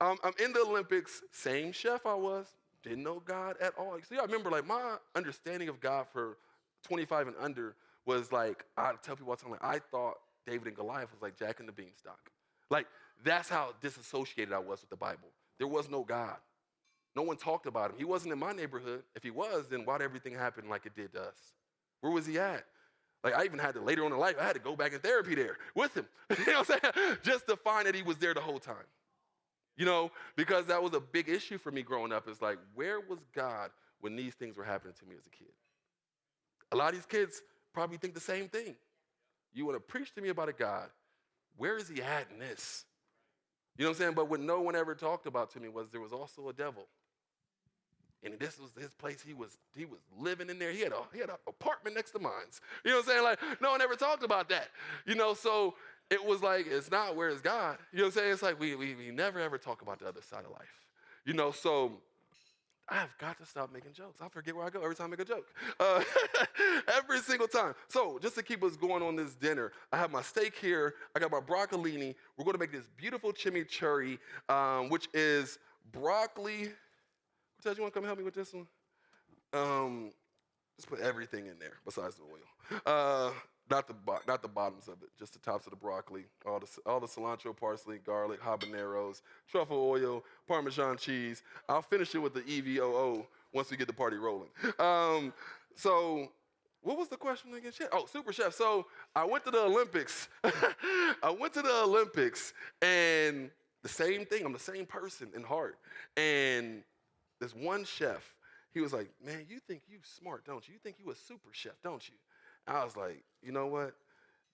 I'm in the Olympics, same chef I was. Didn't know God at all. So I remember like my understanding of God for 25 and under was like, I tell people all the time, like, I thought David and Goliath was like Jack and the Beanstalk. Like, that's how disassociated I was with the Bible. There was no God. No one talked about him. He wasn't in my neighborhood. If he was, then why'd everything happen like it did to us? Where was he at? Like, I even had to, later on in life, I had to go back in therapy there with him. You know what I'm saying? Just to find that he was there the whole time. Because that was a big issue for me growing up. It's like, where was God when these things were happening to me as a kid? A lot of these kids probably think the same thing. You want to preach to me about a God. Where is he at in this? You know what I'm saying? But what no one ever talked about to me was there was also a devil. And this was his place. He was living in there. He had an apartment next to mine. You know what I'm saying? Like, no one ever talked about that. So it was like, it's not where is God. You know what I'm saying? It's like we never ever talk about the other side of life. So I've got to stop making jokes. I forget where I go every time I make a joke. Every single time. So just to keep us going on this dinner, I have my steak here. I got my broccolini. We're going to make this beautiful chimichurri, which is broccoli. Ted, you want to come help me with this one? Just put everything in there besides the oil. Not the bottoms of it, just the tops of the broccoli, all the cilantro, parsley, garlic, habaneros, truffle oil, Parmesan cheese. I'll finish it with the EVOO once we get the party rolling. So what was the question again? Oh, SuperChef. So I went to the Olympics. And the same thing. I'm the same person in heart. And this one chef, he was like, man, you think you smart, don't you? You think you a super chef, don't you? And I was like, you know what?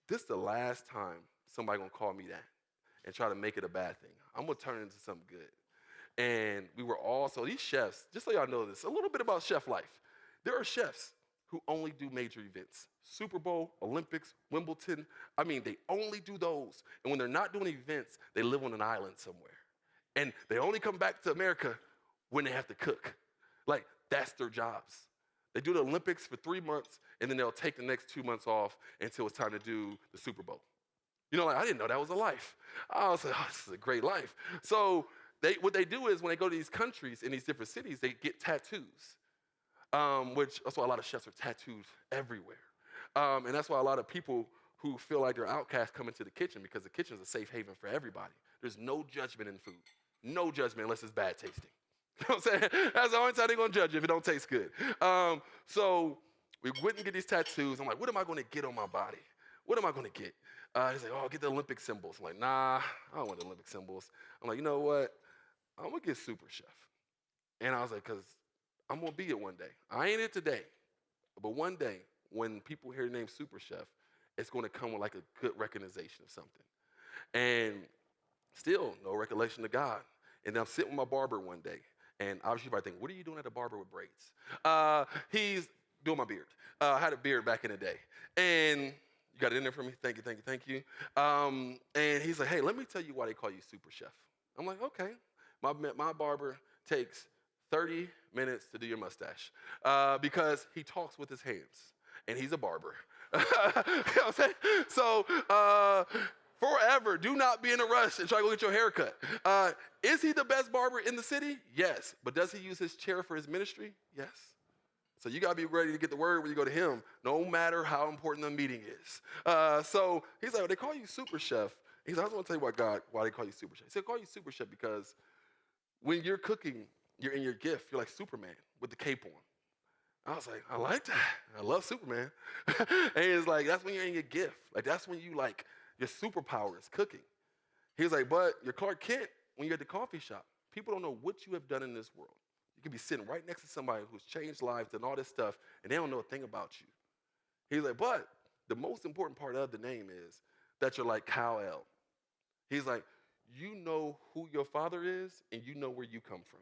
This is the last time somebody gonna call me that and try to make it a bad thing. I'm gonna turn it into something good. And we were all, so these chefs, just so y'all know this, a little bit about chef life. There are chefs who only do major events. Super Bowl, Olympics, Wimbledon. They only do those. And when they're not doing events, they live on an island somewhere. And they only come back to America when they have to cook. Like, that's their jobs. They do the Olympics for 3 months, and then they'll take the next 2 months off until it's time to do the Super Bowl. I didn't know that was a life. I was like, oh, this is a great life. So what they do is when they go to these countries in these different cities, they get tattoos, which that's why a lot of chefs are tattooed everywhere. And that's why a lot of people who feel like they're outcasts come into the kitchen, because the kitchen is a safe haven for everybody. There's no judgment in food. No judgment unless it's bad tasting. You know what I'm saying? That's the only time they're going to judge you if it don't taste good. So we went and get these tattoos. I'm like, what am I going to get on my body? What am I going to get? He's like, oh, get the Olympic symbols. I'm like, nah, I don't want the Olympic symbols. I'm like, you know what? I'm going to get SuperChef. And I was like, because I'm going to be it one day. I ain't it today. But one day, when people hear the name SuperChef, it's going to come with like a good recognition of something. And still, no recollection of God. And then I'm sitting with my barber one day. And obviously, everybody think, what are you doing at a barber with braids? He's doing my beard. I had a beard back in the day. And you got it in there for me? Thank you. And he's like, hey, let me tell you why they call you SuperChef. I'm like, okay. My barber takes 30 minutes to do your mustache because he talks with his hands. And he's a barber. You know what I'm saying? So, forever, do not be in a rush and try to go get your hair cut. Is he the best barber in the city? Yes. But does he use his chair for his ministry? Yes. So you got to be ready to get the word when you go to him, no matter how important the meeting is. So he's like, well, they call you SuperChef. He's like, I just want to tell you why they call you SuperChef. He said, they call you SuperChef because when you're cooking, you're in your gift. You're like Superman with the cape on. I was like, I like that. I love Superman. And he's like, that's when you're in your gift. Like, that's when you like, your superpower is cooking. He's like, but you're Clark Kent when you're at the coffee shop. People don't know what you have done in this world. You could be sitting right next to somebody who's changed lives and all this stuff, and they don't know a thing about you. He's like, but the most important part of the name is that you're like Kal-El. He's like, you know who your father is, and you know where you come from.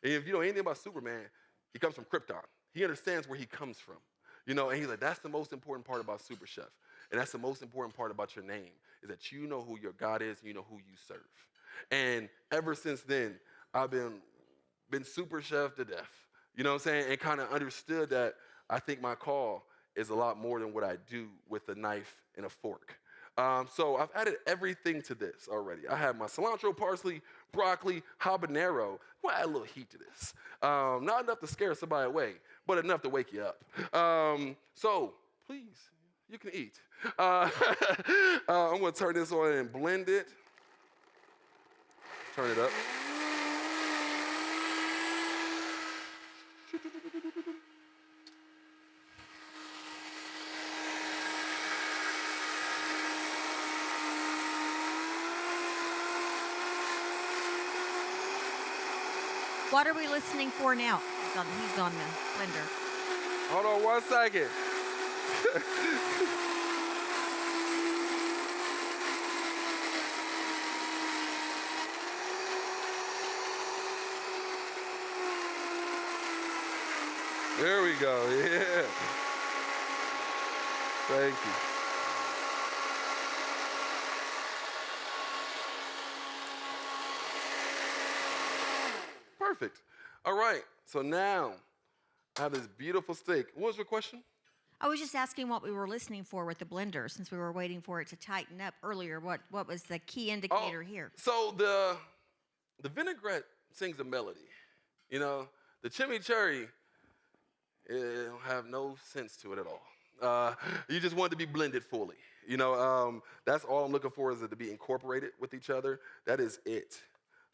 And if you know anything about Superman, he comes from Krypton. He understands where he comes from. And he's like, that's the most important part about SuperChef. And that's the most important part about your name, is that you know who your God is and you know who you serve. And ever since then, I've been SuperChef to death. You know what I'm saying? And kind of understood that I think my call is a lot more than what I do with a knife and a fork. So I've added everything to this already. I have my cilantro, parsley, broccoli, habanero. Well, add a little heat to this. Not enough to scare somebody away, but enough to wake you up. So please, you can eat. I'm going to turn this on and blend it. Turn it up. What are we listening for now? He's on the blender. Hold on 1 second. There we go, yeah. Thank you. perfect. All right, so now I have this beautiful steak. What was your question? I was just asking what we were listening for with the blender since we were waiting for it to tighten up earlier. What was the key indicator here? So the vinaigrette sings a melody. You know, the chimichurri, it don't have no sense to it at all. You just want it to be blended fully. You know, that's all I'm looking for is it to be incorporated with each other. That is it.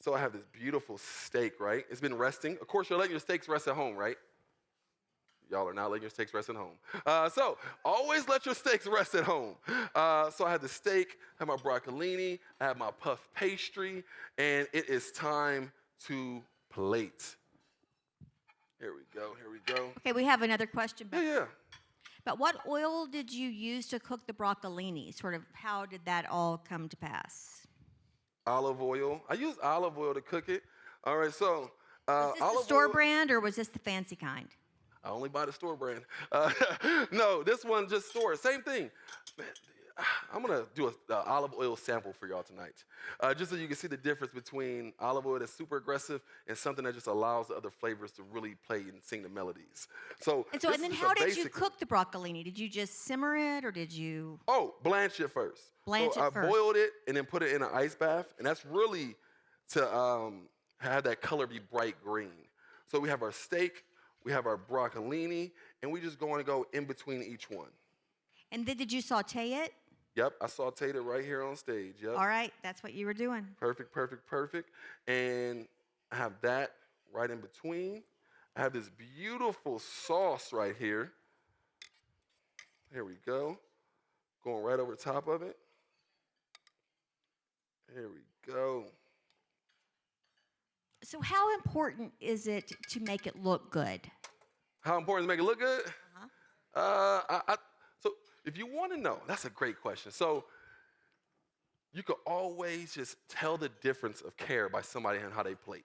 So I have this beautiful steak, right? It's been resting. Of course, you're letting your steaks rest at home, right? Y'all are not letting your steaks rest at home. So always let your steaks rest at home. So I have the steak, I have my broccolini, I have my puff pastry, and it is time to plate. Here we go, here we go. Okay, we have another question. Yeah. But what oil did you use to cook the broccolini? Sort of how did that all come to pass? Olive oil. I use olive oil to cook it. All right, so Was this the olive store oil, brand or was this the fancy kind? I only buy the store brand. No, this one just store. Same thing. Man, I'm gonna do an olive oil sample for y'all tonight, just so you can see the difference between olive oil that's super aggressive and something that just allows the other flavors to really play and sing the melodies. So, And this then is how a did you basic- cook the broccolini? Did you just simmer it or did you? Oh, blanch it first. Blanch so it I first. boiled it and then put it in an ice bath, and that's really to have that color be bright green. So we have our steak, we have our broccolini, and we just going to go in between each one. And then did you saute it? Yep, I sauteed it right here on stage. Yep. All right, that's what you were doing. Perfect, perfect, perfect. And I have that right in between. I have this beautiful sauce right here. Here we go. Going right over top of it. Here we go. So how important is it to make it look good? How important to make it look good? So if you want to know, that's a great question. So you could always just tell the difference of care by somebody and how they plate.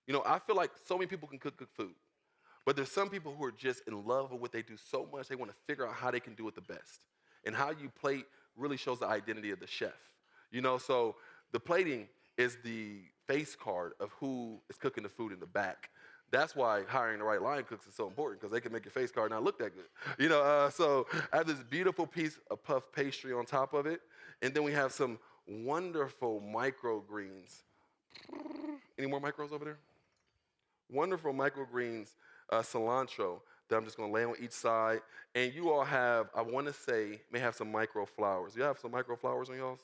You know, I feel like so many people can cook good food, but there's some people who are just in love with what they do so much they want to figure out how they can do it the best. And how you plate really shows the identity of the chef. You know, so the plating is the face card of who is cooking the food in the back. That's why hiring the right line cooks is so important, because they can make your face card not look that good. You know, so I have this beautiful piece of puff pastry on top of it, and then we have some wonderful microgreens. Any more micros over there? Wonderful microgreens, cilantro that I'm just going to lay on each side. And you all have, I want to say, may have some micro flowers. You have some micro flowers on y'all's?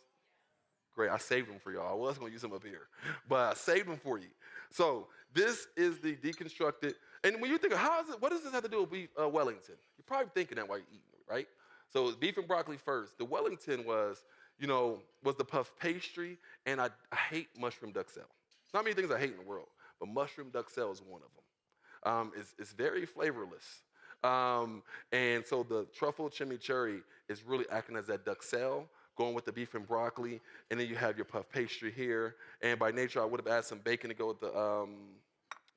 Great, I saved them for y'all. I was going to use them up here, but I saved them for you. So this is the deconstructed, and when you think of what does this have to do with beef Wellington? You're probably thinking that while you're eating it, right? So it's beef and broccoli first. The Wellington was the puff pastry, and I hate mushroom duxelle. Not many things I hate in the world, but mushroom duxelle is one of them. It's very flavorless. And so the truffle chimichurri is really acting as that duxelle, going with the beef and broccoli, and then you have your puff pastry here. And by nature, I would have added some bacon to go with the,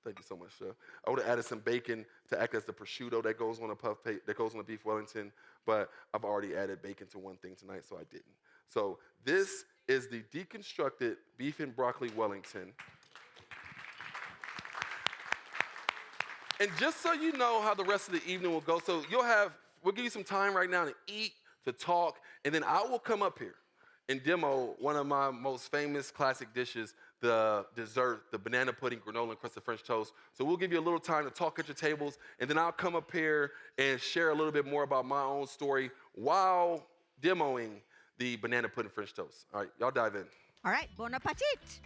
thank you so much, Chef. I would have added some bacon to act as the prosciutto that goes on that goes on the beef Wellington, but I've already added bacon to one thing tonight, so I didn't. So this is the deconstructed beef and broccoli Wellington. And just so you know how the rest of the evening will go, so we'll give you some time right now to eat, to talk, and then I will come up here and demo one of my most famous classic dishes, the dessert, the banana pudding, granola, and crusted French toast. So we'll give you a little time to talk at your tables, and then I'll come up here and share a little bit more about my own story while demoing the banana pudding French toast. All right, y'all dive in. All right, bon appetit.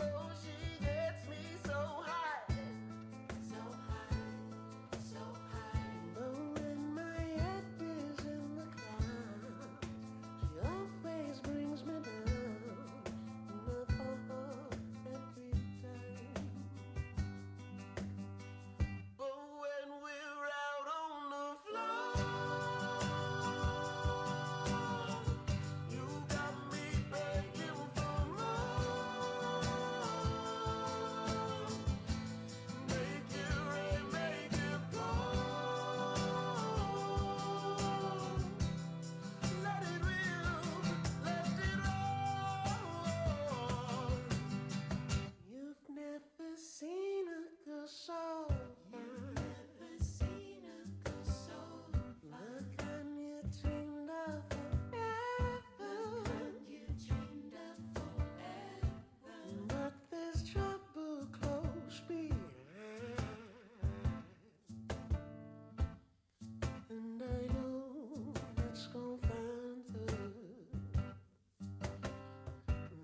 Oh, she gets me so high. So high, so high. But when my head is in the clouds, she always brings me down. And I fall every time. But when we're out on the floor, you got me begging for more. Make it rain, make it pour. Let it rip, let it roll. You've never seen a good soul. You've never seen a good soul. The kind you dreamed of forever. The kind you dreamed of forever. But there's trouble close behind. And I know it's gonna find her.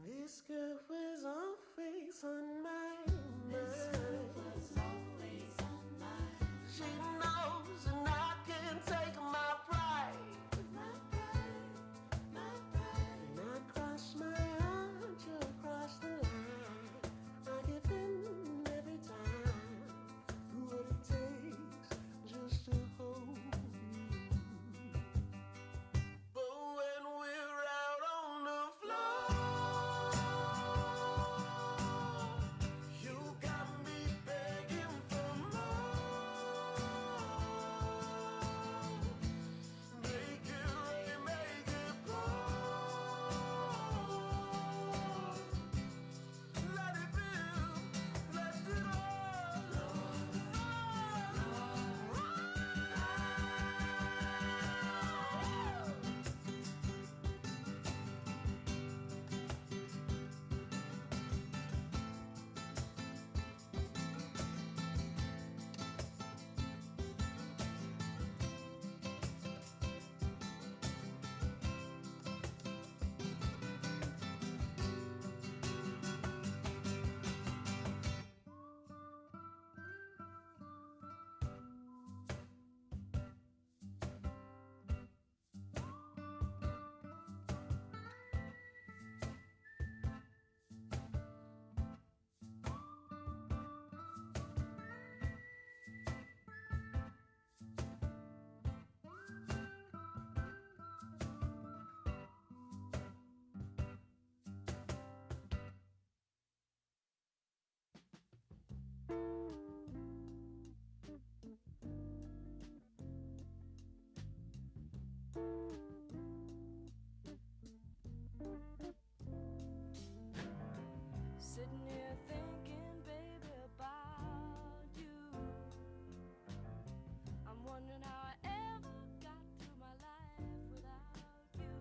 This girl was always on my mind. She knows and I can't take my pride. And I cross my heart, you cross the line. I give in every time. What it takes just to hold you. But when we're out on the floor, you got me begging for more. Make it rain, make it pour. Let it build, let it all. Sitting here thinking, baby, about you. I'm wondering how I ever got through my life without you.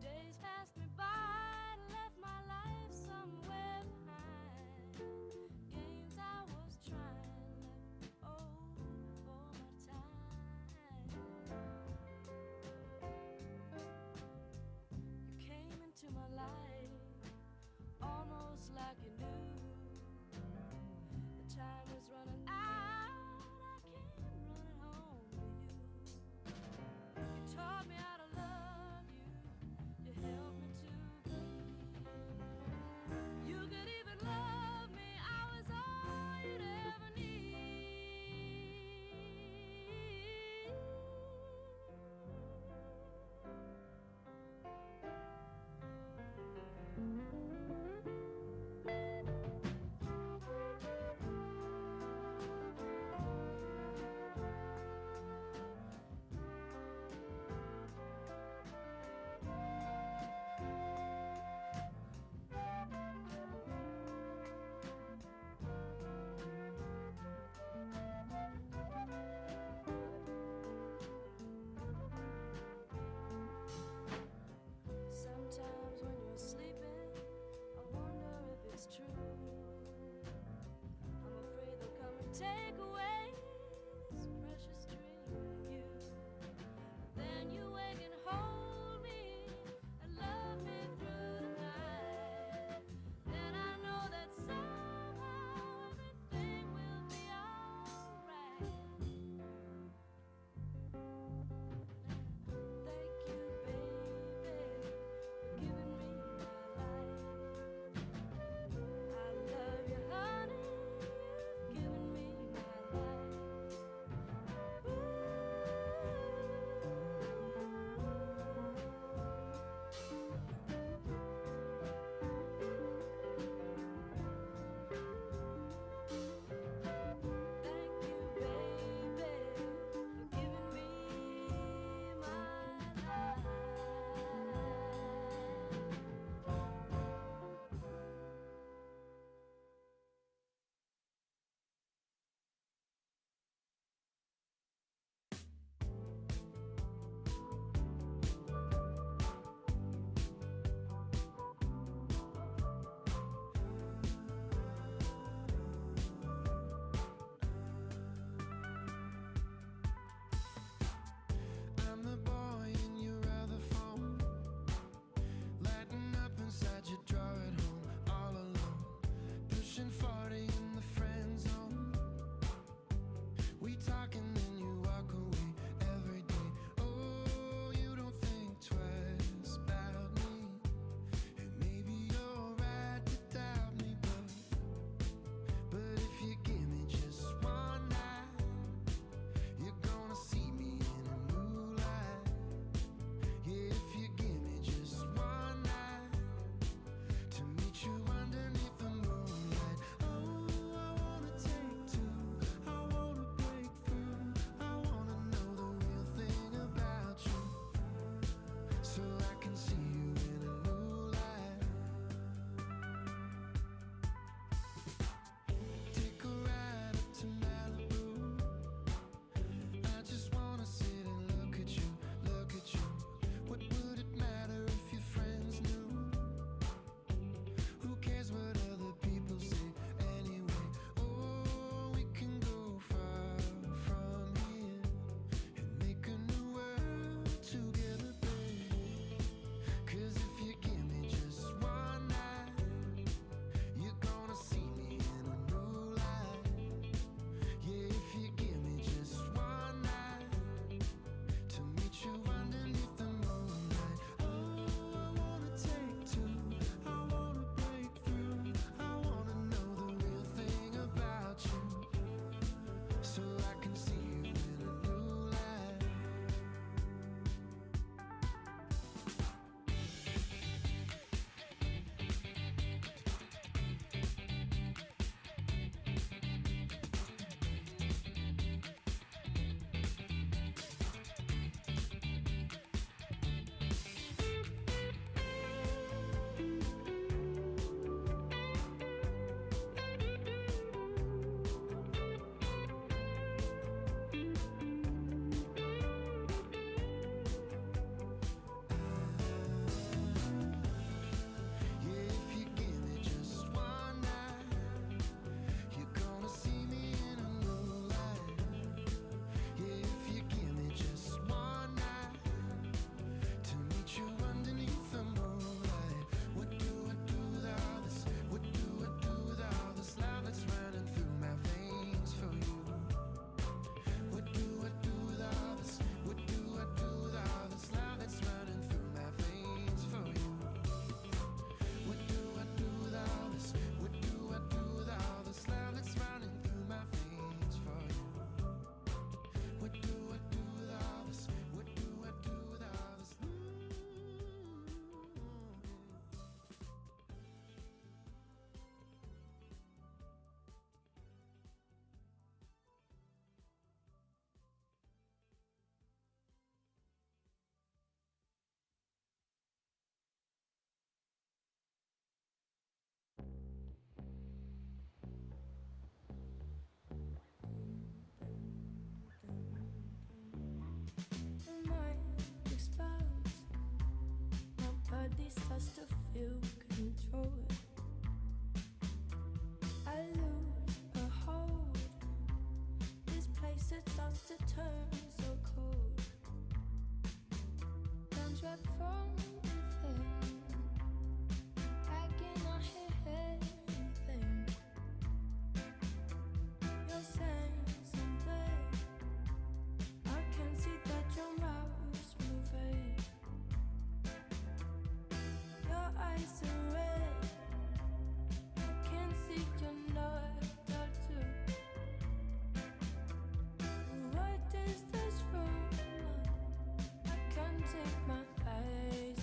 Days passed me by, left my life somewhere behind. Games I was trying, left over for my time. You came into my life almost like you knew the time was running out. I came running home to you. You taught me how to love you. You helped me to believe you could even love me. I was all you'd ever need. Sometimes when you're sleeping, I wonder if it's true. I'm afraid they'll come and take away this precious dream of you. Then you wake and hold me and love me through the night. We talk and then you walk away every day. Oh, you don't think twice about me. And maybe you're right to doubt me, but if you give me just one night, you're gonna see me in a new light. Yeah, if you give me just one night to meet you underneath the moonlight. Oh, I wanna take two, I wanna break through, I wanna know the real thing about you, so I can see you in a new light. Take a ride up to Malibu. I just wanna sit and look at you, look at you. What would it matter if your friends knew? Who cares what other people say anyway? Oh, we can go far from here and make a new world together, babe. 'Cause if you give me just one night, you're gonna see me in a new light. Yeah, if you give me just one night to meet you underneath the moonlight. Oh, I wanna take two, I wanna break through, I wanna know the real thing about you, so I can see you in a new light. Yeah, if you give me just one night, you're gonna see me in a new light. Yeah, if you give me just one night to meet you underneath the moonlight. What do I do with all this? What do I do with all this love that's running through my veins for you? What do I do with all this? What do I do with all this love that's running through my veins for you? What do I do with all this? What do I do with all this love that's running through my veins for you? What do I do with all this? What do I do with all this? The mind explodes. My body starts to feel control. I lose a hold. This place it starts to turn so cold. I'm trapped from within. I cannot hear anything. You're saying something. I can see that your mouth's moving. Your eyes are red. I can see you're not tattoo. What is this room? I can't take my eyes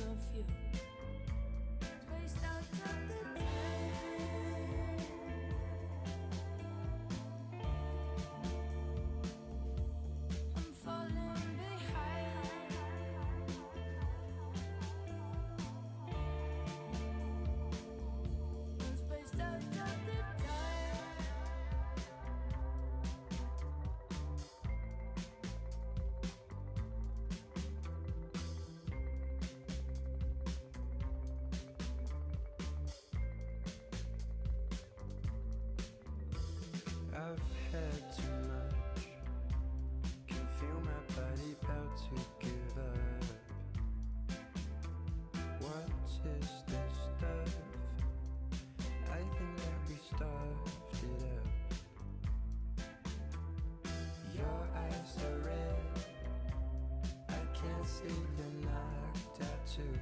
stealing our tattoo.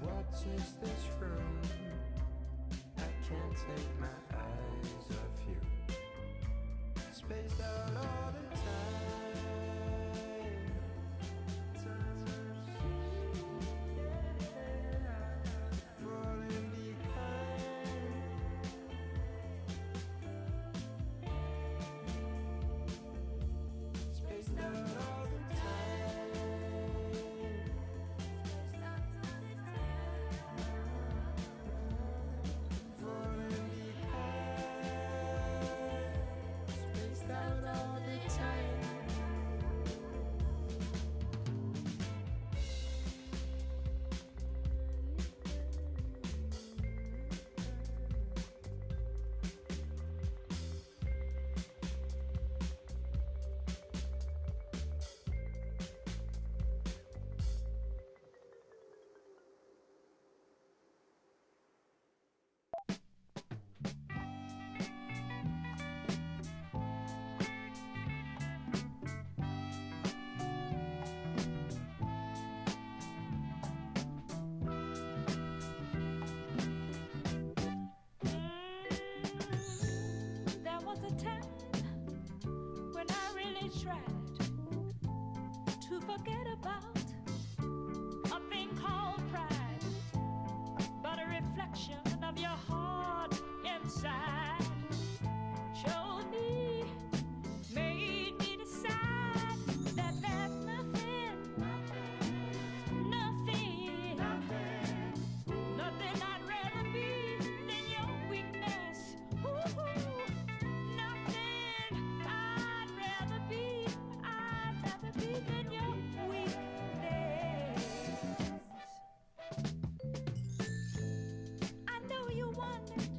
What is this room? I can't take my eyes off you. Spaced out all the time. Falling behind. Spaced out all the time. Falling behind. Spaced out all the time. There was a time when I really tried to forget about a thing called pride, but a reflection of your heart inside showed me, made me decide that there's nothing, nothing I'd rather be than your weakness. Ooh, nothing I'd rather be than your weakness. I know you wondered,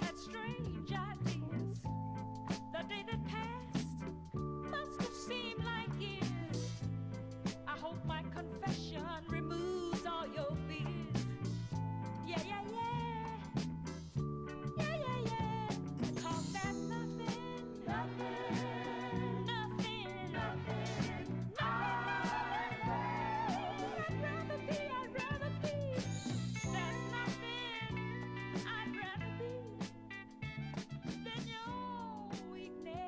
had strange ideas. The day that passed must have seemed like years. I hope my confession removes all your fears. Yeah, yeah, yeah. Yeah, yeah, yeah. 'Cause there's nothing I'd rather be. There's nothing I'd rather be than your weakness.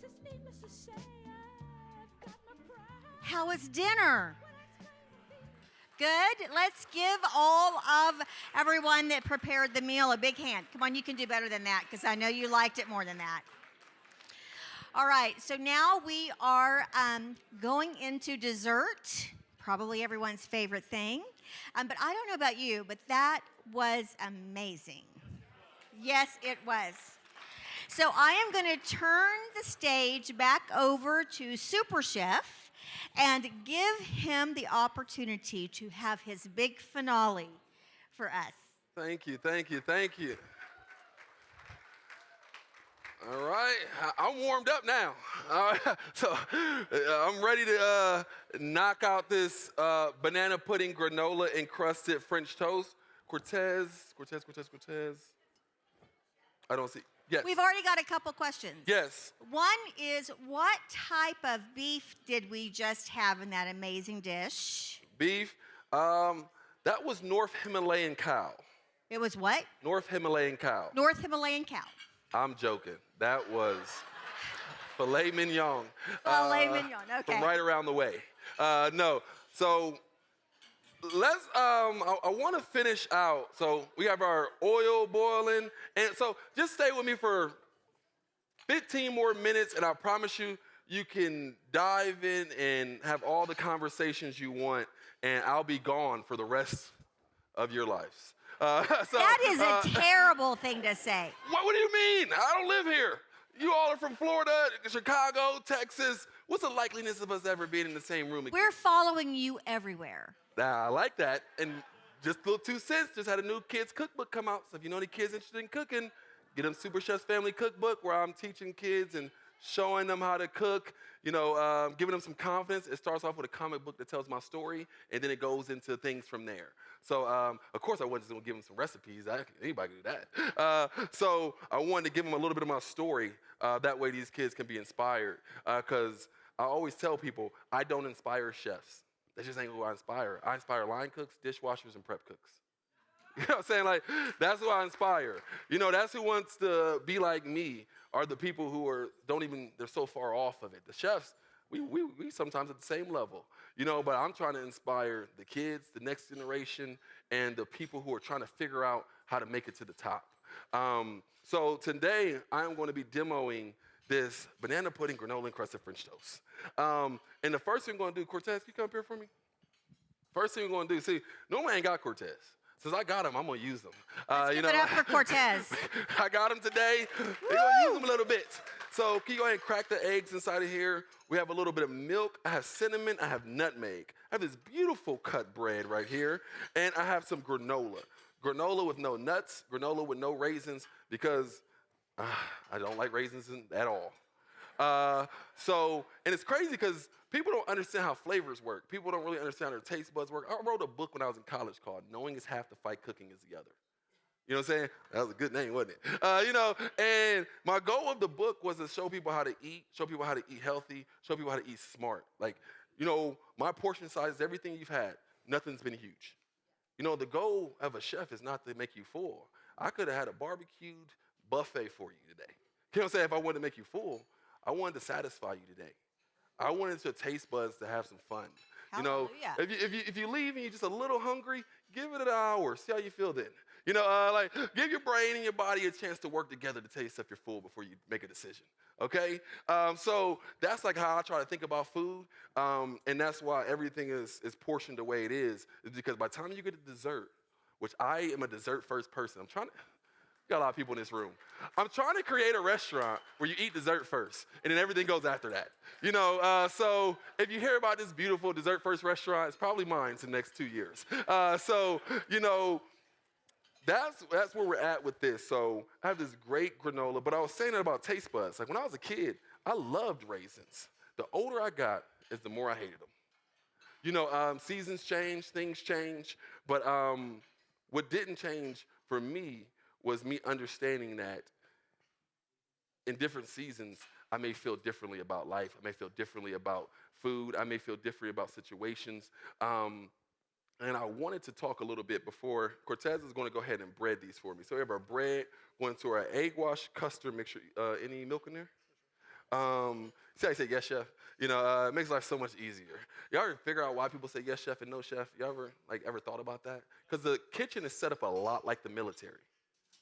It's needless to say, I've got my pride. How was dinner? Good. Let's give all of everyone that prepared the meal a big hand. Come on, you can do better than that because I know you liked it more than that. All right, so now we are going into dessert, probably everyone's favorite thing. But I don't know about you, but that was amazing. Yes, it was. So I am going to turn the stage back over to SuperChef and give him the opportunity to have his big finale for us. Thank you, thank you, thank you. All right, I'm warmed up now. All right, so I'm ready to knock out this banana pudding granola encrusted French toast. Cortez. I don't see. Yes. We've already got a couple questions. Yes. One is, what type of beef did we just have in that amazing dish? Beef. That was North Himalayan cow. It was what? North Himalayan cow. North Himalayan cow. I'm joking. That was filet mignon. Filet mignon, okay. From right around the way. No. So let's, I want to finish out. So we have our oil boiling. And so just stay with me for 15 more minutes, and I promise you, you can dive in and have all the conversations you want, and I'll be gone for the rest of your lives. That is a terrible thing to say. What do you mean? I don't live here. You all are from Florida, Chicago, Texas. What's the likeliness of us ever being in the same room again? We're following you everywhere. I like that. And just a little 2 cents, just had a new kids cookbook come out. So if you know any kids interested in cooking, get them SuperChef's Family Cookbook, where I'm teaching kids and showing them how to cook, giving them some confidence. It starts off with a comic book that tells my story, and then it goes into things from there. So, of course, I wasn't just going to give them some recipes. Anybody can do that. So I wanted to give them a little bit of my story. That way these kids can be inspired. Because I always tell people, I don't inspire chefs. That just ain't who I inspire. I inspire line cooks, dishwashers, and prep cooks. You know what I'm saying? Like, that's who I inspire. That's who wants to be like me, are the people who they're so far off of it. The chefs, we sometimes at the same level, but I'm trying to inspire the kids, the next generation, and the people who are trying to figure out how to make it to the top. So today, I'm going to be demoing this banana pudding granola encrusted French toast. And the first thing we're going to do, Cortez, can you come up here for me? First thing we're going to do, see, normally I ain't got Cortez. Since I got him, I'm going to use them. Let's give it up for Cortez. I got him today. We're going to use them a little bit. So can you go ahead and crack the eggs inside of here? We have a little bit of milk. I have cinnamon. I have nutmeg. I have this beautiful cut bread right here. And I have some granola. Granola with no nuts. Granola with no raisins because I don't like raisins at all. And it's crazy because people don't understand how flavors work. People don't really understand how their taste buds work. I wrote a book when I was in college called Knowing is Half the Fight, Cooking is the Other. You know what I'm saying? That was a good name, wasn't it? And my goal of the book was to show people how to eat, show people how to eat healthy, show people how to eat smart. Like, my portion size is everything you've had. Nothing's been huge. The goal of a chef is not to make you full. I could have had a barbecued buffet for you today. You know what I'm saying? If I wanted to make you full, I wanted to satisfy you today. I wanted your taste buds to have some fun. Hallelujah. If you leave and you're just a little hungry, give it an hour. See how you feel then. Give your brain and your body a chance to work together to taste if you're full before you make a decision. Okay? So that's like how I try to think about food. And that's why everything is portioned the way it is because by the time you get to dessert, which I am a dessert first person, got a lot of people in this room. I'm trying to create a restaurant where you eat dessert first, and then everything goes after that. So if you hear about this beautiful dessert first restaurant, it's probably mine in the next 2 years. That's where we're at with this. So I have this great granola, but I was saying that about taste buds. Like when I was a kid, I loved raisins. The older I got, is the more I hated them. Seasons change, things change, but what didn't change for me was me understanding that in different seasons, I may feel differently about life. I may feel differently about food. I may feel differently about situations. And I wanted to talk a little bit before Cortez is going to go ahead and bread these for me. So we have our bread going to our egg wash custard mixture. Any milk in there? See how you say yes, chef? It makes life so much easier. Y'all ever figure out why people say yes, chef, and no, chef? Y'all ever thought about that? Because the kitchen is set up a lot like the military.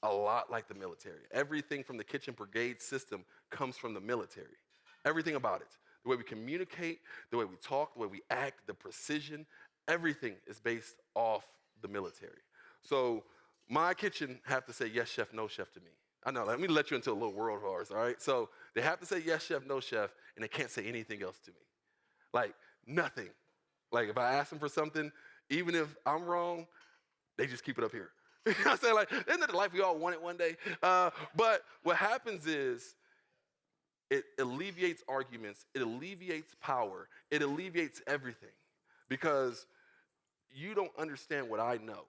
A lot like the military. Everything from the kitchen brigade system comes from the military. Everything about it. The way we communicate, the way we talk, the way we act, the precision, everything is based off the military. So my kitchen have to say yes, chef, no, chef to me. I know, let me let you into a little world of ours, all right? So they have to say yes, chef, no, chef, and they can't say anything else to me. Like, nothing. Like, if I ask them for something, even if I'm wrong, they just keep it up here. You know what I'm saying? Like, isn't that the life we all wanted one day? But what happens is it alleviates arguments. It alleviates power. It alleviates everything because you don't understand what I know.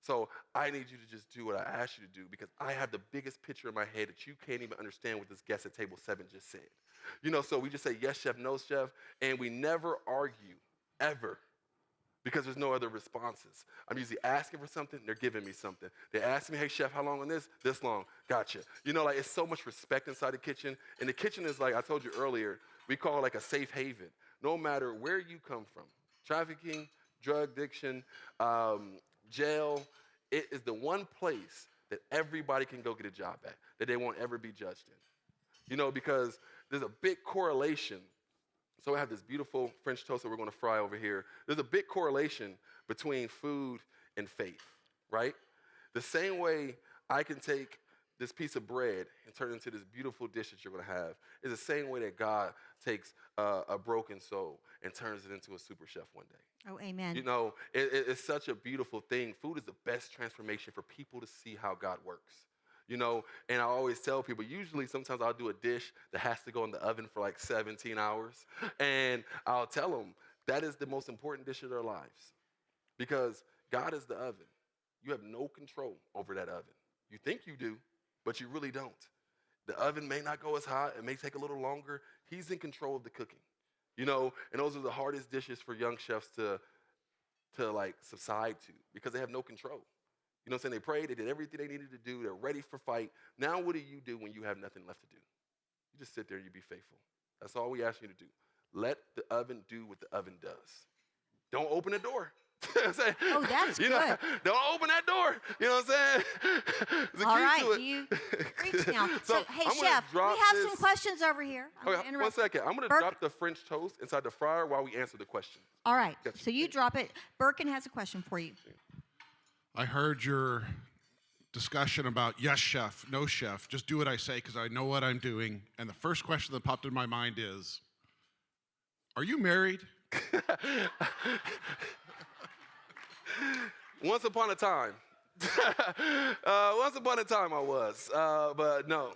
So I need you to just do what I asked you to do because I have the biggest picture in my head that you can't even understand what this guest at table 7 just said. So we just say yes, chef, no, chef, and we never argue, ever. Because there's no other responses. I'm usually asking for something, they're giving me something. They ask me, hey, chef, how long on this? This long. Gotcha. It's so much respect inside the kitchen. And the kitchen is like I told you earlier, we call it like a safe haven. No matter where you come from, trafficking, drug addiction, jail, it is the one place that everybody can go get a job at, that they won't ever be judged in. Because there's a big correlation. So I have this beautiful French toast that we're going to fry over here. There's a big correlation between food and faith, right? The same way I can take this piece of bread and turn it into this beautiful dish that you're going to have is the same way that God takes a broken soul and turns it into a super chef one day. Oh, amen. It's such a beautiful thing. Food is the best transformation for people to see how God works. And I always tell people, usually sometimes I'll do a dish that has to go in the oven for like 17 hours. And I'll tell them that is the most important dish of their lives because God is the oven. You have no control over that oven. You think you do, but you really don't. The oven may not go as hot. It may take a little longer. He's in control of the cooking, and those are the hardest dishes for young chefs to like subside to because they have no control. You know what I'm saying? They prayed, they did everything they needed to do. They're ready for fight. Now what do you do when you have nothing left to do? You just sit there and you be faithful. That's all we ask you to do. Let the oven do what the oven does. Don't open the door. Oh, that's good. Don't open that door. You know what I'm saying? There's a All key right, to it. you preach now. So, hey, I'm gonna Chef, we drop have this- some questions over here. I'm gonna Okay, one interrupt. second. I'm going to Burke- drop the French toast inside the fryer while we answer the question. All right, Gotcha. so you drop it. Birkin has a question for you. I heard your discussion about yes, chef, no, chef. Just do what I say because I know what I'm doing. And the first question that popped in my mind is, are you married? Once upon a time. Once upon a time I was, but no.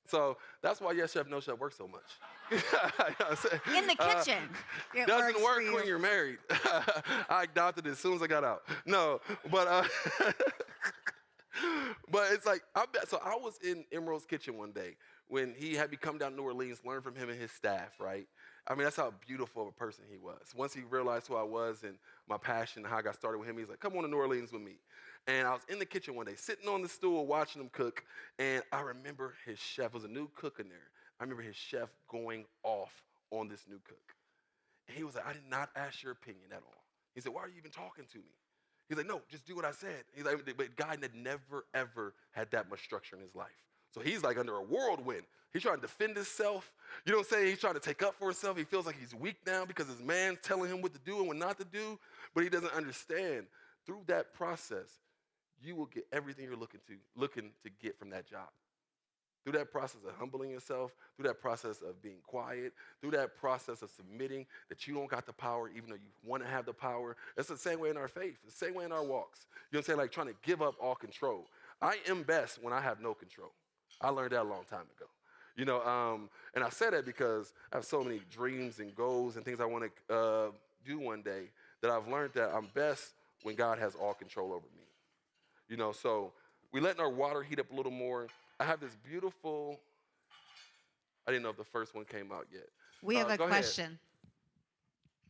So that's why Yes Chef, No Chef works so much. You know what I'm saying? In the kitchen. It Doesn't works work for you. when you're married. I adopted it as soon as I got out. No, but but it's like so I was in Emerald's kitchen one day when he had me come down to New Orleans, learn from him and his staff, right? I mean, that's how beautiful of a person he was. Once he realized who I was and my passion and how I got started with him, he's like, come on to New Orleans with me. And I was in the kitchen one day, sitting on the stool, watching him cook, and I remember his chef, was a new cook in there. I remember his chef going off on this new cook. And he was like, I did not ask your opinion at all. He said, why are you even talking to me? He's like, no, just do what I said. He's like, but a guy that never, ever had that much structure in his life. So he's like under a whirlwind. He's trying to defend himself. You know what I'm saying? He's trying to take up for himself. He feels like he's weak now because his man's telling him what to do and what not to do, but he doesn't understand. Through that process, you will get everything you're looking to get from that job. Through that process of humbling yourself, through that process of being quiet, through that process of submitting that you don't got the power even though you want to have the power. It's the same way in our faith. It's the same way in our walks. You know what I'm saying? Like trying to give up all control. I am best when I have no control. I learned that a long time ago. And I say that because I have so many dreams and goals and things I want to do one day that I've learned that I'm best when God has all control over me. So we letting our water heat up a little more. I have this beautiful, I didn't know if the first one came out yet. We have a go ahead. question.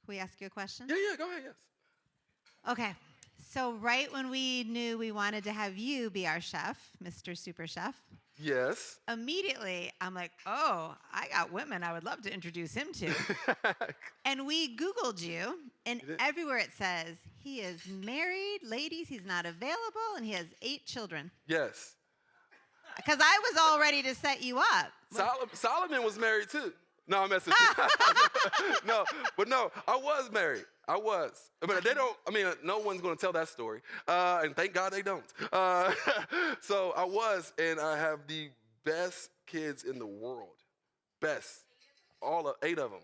Can we ask you a question? Yeah, go ahead, yes. Okay. So right when we knew we wanted to have you be our chef, Mr. Super Chef, Yes. immediately I'm like, oh, I got women I would love to introduce him to. And we Googled you, and everywhere it says he is married, ladies, he's not available, and he has 8 children. Yes. Because I was all ready to set you up. Solomon was married too. No, I'm messing with you. No, I was married. I was. But no one's going to tell that story. And thank God they don't. So I was, and I have the best kids in the world. Best. 8 of them.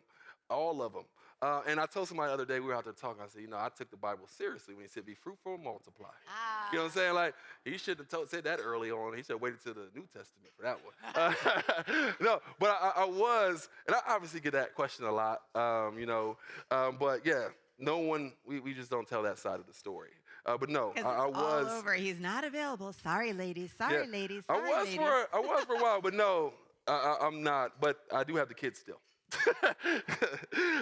All of them. And I told somebody the other day, we were out there talking, I said, I took the Bible seriously when he said, be fruitful and multiply. You know what I'm saying? Like, he should have said that early on. He should have waited till the New Testament for that one. No, but I was, and I obviously get that question a lot, but yeah, no one, we just don't tell that side of the story. But no, I was. All over. He's not available. Sorry, ladies. Sorry, ladies. Sorry, I was ladies. for a while, but no, I'm not. But I do have the kids still.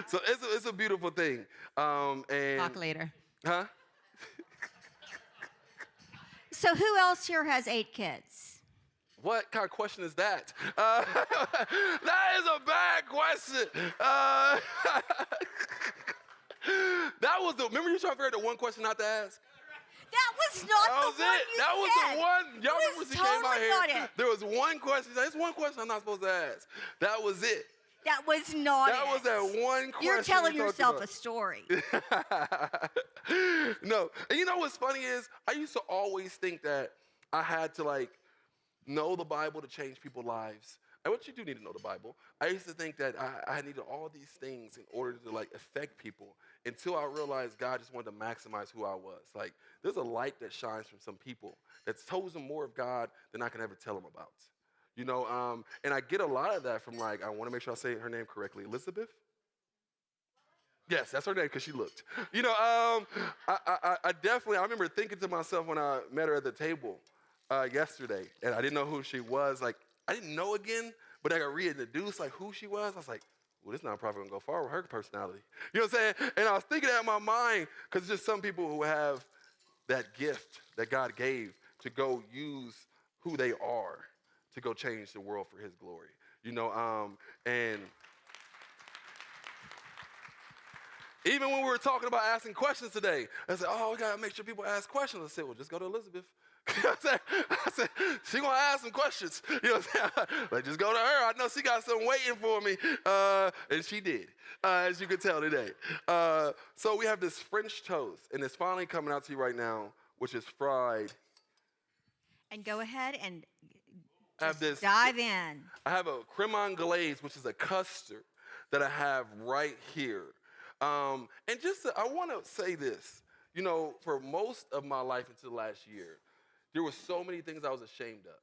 So it's a beautiful thing. And Talk later. Huh? So who else here has 8 kids? What kind of question is that? That is a bad question. That was remember you trying to figure out the one question not to ask? That was not That was the one it. you That said. was the one. Y'all remember when she came out totally not here? it. There was one question. There's one question I'm not supposed to ask. That was it. That was not That it. was that one question. You're telling we talked yourself about. a story. No. And you know what's funny is I used to always think that I had to know the Bible to change people's lives. And what you do need to know the Bible. I used to think that I needed all these things in order to like affect people until I realized God just wanted to maximize who I was. Like there's a light that shines from some people that's told them more of God than I can ever tell them about. You know, and I get a lot of that from like, I want to make sure I say her name correctly, Elizabeth? Yes, that's her name because she looked. You know, I definitely, I remember thinking to myself when I met her at the table yesterday, and I didn't know who she was. Like, I didn't know again, but I got reintroduced, like, who she was. I was like, well, this not probably going to go far with her personality. You know what I'm saying? And I was thinking that in my mind because there's just some people who have that gift that God gave to go use who they are to go change the world for his glory. You know, and even when we were talking about asking questions today, I said, oh, we got to make sure people ask questions. I said, well, just go to Elizabeth. You know what I said, she going to ask some questions. You know what I'm saying? Like, just go to her. I know she got something waiting for me. And she did, as you could tell today. So we have this French toast, and it's finally coming out to you right now, which is fried. And go ahead and I have this, dive in. I have a creme anglaise, which is a custard that I have right here. And just I want to say this. You know, for most of my life until last year, there were so many things I was ashamed of.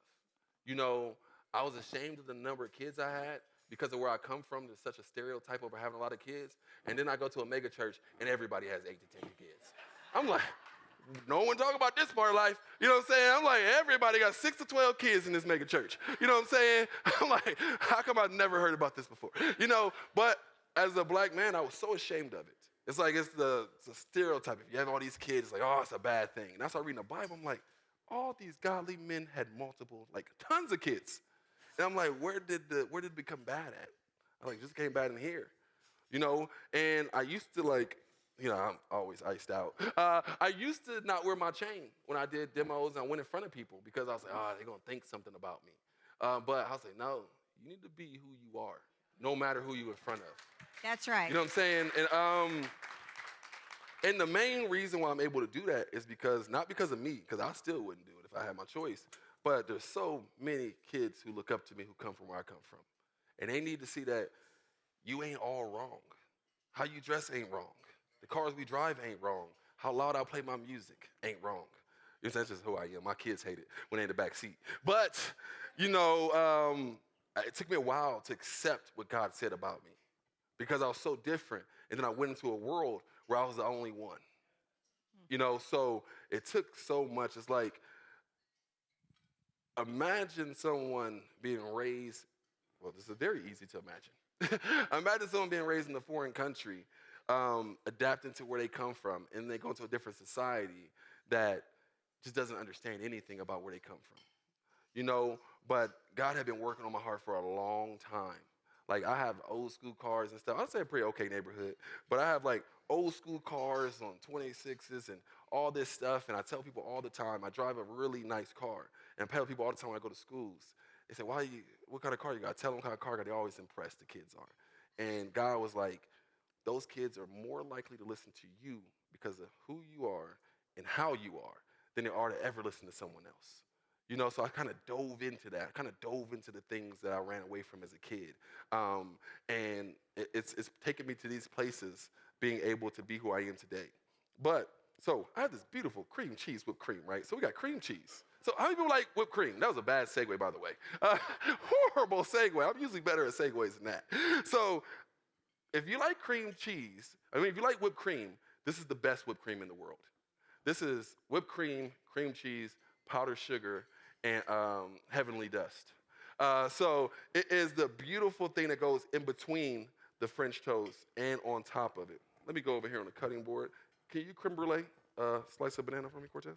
You know, I was ashamed of the number of kids I had because of where I come from. There's such a stereotype over having a lot of kids. And then I go to a mega church and everybody has 8 to 10 kids. I'm like, no one talk about this part of life. You know what I'm saying? I'm like, everybody got 6 to 12 kids in this mega church. You know what I'm saying? I'm like, how come I've never heard about this before? You know, but as a black man, I was so ashamed of it. It's like it's the stereotype. If you have all these kids, it's like, oh, it's a bad thing. And I started reading the Bible. I'm like, all these godly men had multiple, like tons of kids. And I'm like, where did it become bad at? I'm like, just came bad in here. You know, and I used to like, you know, I'm always iced out. I used to not wear my chain when I did demos and I went in front of people because I was like, oh, they're going to think something about me. But I was like, no, you need to be who you are, no matter who you're in front of. That's right. You know what I'm saying? And the main reason why I'm able to do that is because, not because of me, because I still wouldn't do it if I had my choice, but there's so many kids who look up to me who come from where I come from. And they need to see that you ain't all wrong. How you dress ain't wrong. The cars we drive ain't wrong. How loud I play my music ain't wrong. That's just who I am. My kids hate it when they're in the back seat. But, you know, it took me a while to accept what God said about me because I was so different. And then I went into a world where I was the only one. You know, so it took so much. It's like, imagine someone being raised, well, this is very easy to imagine. Imagine someone being raised in a foreign country, adapting to where they come from, and they go into a different society that just doesn't understand anything about where they come from. You know, but God had been working on my heart for a long time. Like, I have old school cars and stuff. I'd say a pretty okay neighborhood, but I have like old school cars on 26s and all this stuff. And I tell people all the time, I drive a really nice car. And I tell people all the time when I go to schools, they say, what kind of car you got? I tell them what kind of car I got. They always impressed, the kids are. And God was like, those kids are more likely to listen to you because of who you are and how you are than they are to ever listen to someone else. You know, so I kind of dove into that. I kind of dove into the things that I ran away from as a kid. And it's taken me to these places, being able to be who I am today. But, so I have this beautiful cream cheese whipped cream, right? So we got cream cheese. So how many people like whipped cream? That was a bad segue, by the way. Horrible segue. I'm usually better at segues than that. So if you like cream cheese, if you like whipped cream, this is the best whipped cream in the world. This is whipped cream, cream cheese, powdered sugar, and heavenly dust. So it is the beautiful thing that goes in between the French toast and on top of it. Let me go over here on the cutting board. Can you creme brulee slice a banana for me, Cortez?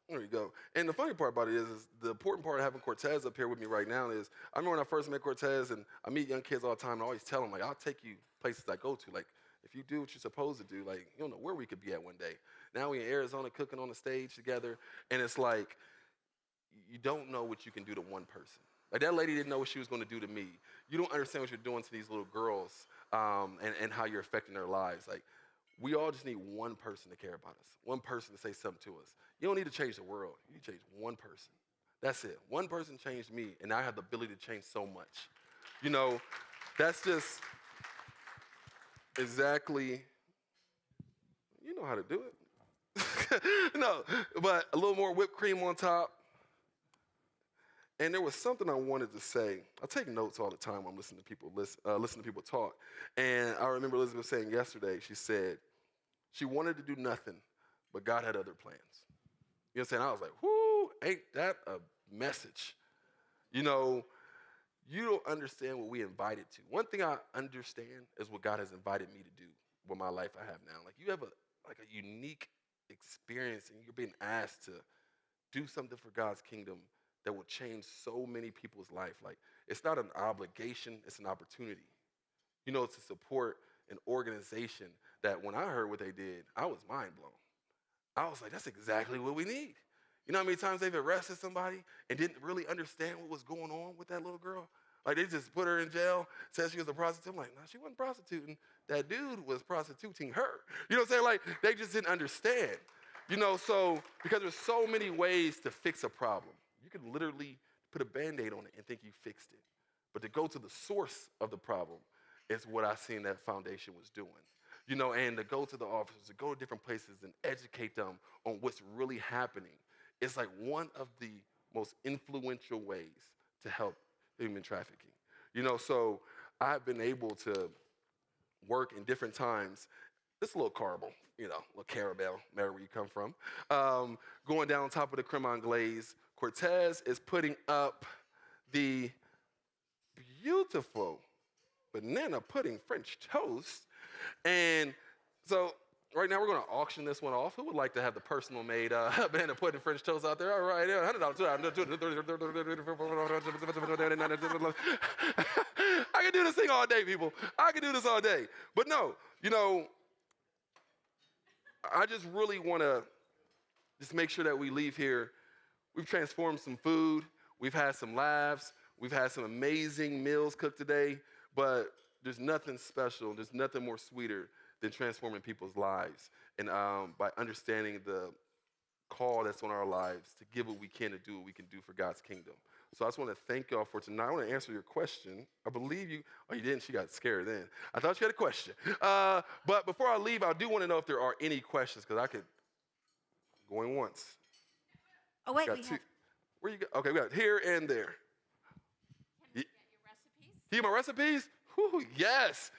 There you go. And the funny part about it is the important part of having Cortez up here with me right now is, I remember when I first met Cortez, and I meet young kids all the time, and I always tell them, like, I'll take you places I go to. Like, if you do what you're supposed to do, like, you don't know where we could be at one day. Now we're in Arizona cooking on the stage together, and it's like, you don't know what you can do to one person. Like, that lady didn't know what she was going to do to me. You don't understand what you're doing to these little girls and how you're affecting their lives. Like, we all just need one person to care about us, one person to say something to us. You don't need to change the world. You need to change one person. That's it. One person changed me, and I have the ability to change so much. You know, that's just exactly, you know how to do it. No, but a little more whipped cream on top. And there was something I wanted to say. I take notes all the time when I'm listening to people listen to people talk. And I remember Elizabeth saying yesterday, she said she wanted to do nothing, but God had other plans. You know what I'm saying? I was like, whoo, ain't that a message? You know, you don't understand what we invited to. One thing I understand is what God has invited me to do with my life I have now. Like you have a unique experience, and you're being asked to do something for God's kingdom that will change so many people's life. Like it's not an obligation, it's an opportunity. You know, to support an organization that when I heard what they did, I was mind blown. I was like, that's exactly what we need. You know how many times they've arrested somebody and didn't really understand what was going on with that little girl? Like they just put her in jail, said she was a prostitute. I'm like, no, she wasn't prostituting. That dude was prostituting her. You know what I'm saying? Like they just didn't understand. You know, so because there's so many ways to fix a problem. You can literally put a Band-Aid on it and think you fixed it. But to go to the source of the problem is what I seen that foundation was doing. You know, and to go to the officers, to go to different places and educate them on what's really happening. It's like one of the most influential ways to help human trafficking. You know, so I've been able to work in different times. This little Carmel, you know, little Carabel, matter where you come from. Going down on top of the creme anglaise, Cortez is putting up the beautiful banana pudding French toast. And so right now we're going to auction this one off. Who would like to have the personal made banana pudding French toast out there? All right, yeah, $100. I can do this thing all day, people. I can do this all day. But no, you know, I just really want to just make sure that we leave here. We've transformed some food. We've had some laughs. We've had some amazing meals cooked today. But there's nothing special. There's nothing more sweeter than transforming people's lives. And by understanding the call that's on our lives to give what we can to do what we can do for God's kingdom. So I just want to thank y'all for tonight. I want to answer your question. I believe you. Oh, you didn't? She got scared then. I thought you had a question. But before I leave, I do want to know if there are any questions, because I could going once. Oh, wait, Got we two. have. Where you go? Okay, we got here and there. Can we get your recipes? Here my recipes? Whew, yes.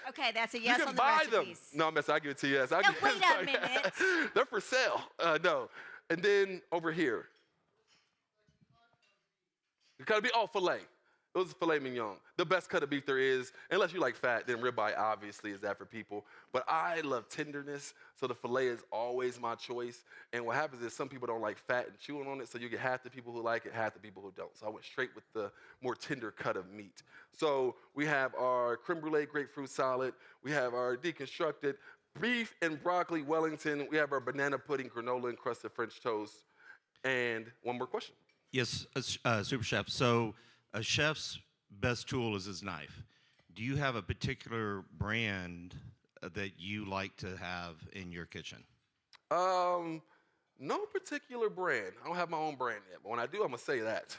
Okay, that's a yes you can on the buy recipes. them. No, I'm messing. I'll give it to you. Yes. No, wait a minute. They're for sale. No. And then over here. It gotta be filet. It was filet mignon. The best cut of beef there is. Unless you like fat, then ribeye obviously is that for people. But I love tenderness, so the filet is always my choice. And what happens is some people don't like fat and chewing on it, so you get half the people who like it, half the people who don't. So I went straight with the more tender cut of meat. So we have our creme brulee grapefruit salad. We have our deconstructed beef and broccoli Wellington. We have our banana pudding granola encrusted French toast. And one more question. Yes, Super Chef. So a chef's best tool is his knife. Do you have a particular brand that you like to have in your kitchen? No particular brand. I don't have my own brand yet, but when I do, I'm gonna say that.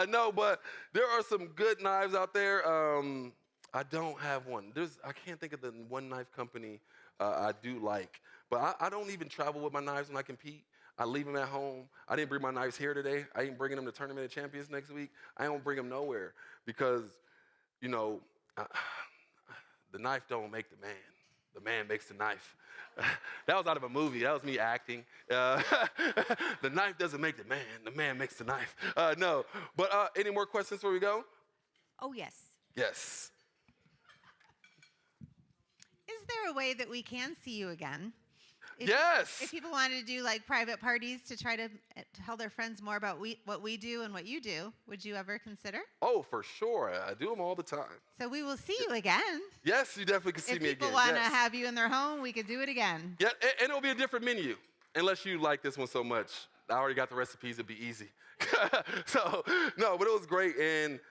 No, but there are some good knives out there. I don't have one. I can't think of the one knife company I do like, but I don't even travel with my knives when I compete. I leave them at home. I didn't bring my knives here today. I ain't bringing them to Tournament of Champions next week. I don't bring them nowhere because, you know, the knife don't make the man. The man makes the knife. That was out of a movie. That was me acting. The knife doesn't make the man makes the knife. No, but any more questions before we go? Oh, yes. Yes. Is there a way that we can see you again? Yes. If people wanted to do like private parties to try to tell their friends more about what we do and what you do, would you ever consider? Oh, for sure. I do them all the time. So we will see you again. Yes, you definitely can see me again. If people want to Yes. have you in their home, we could do it again. Yeah, and it'll be a different menu, unless you like this one so much. I already got the recipes. It'll be easy. So, no, but it was great, and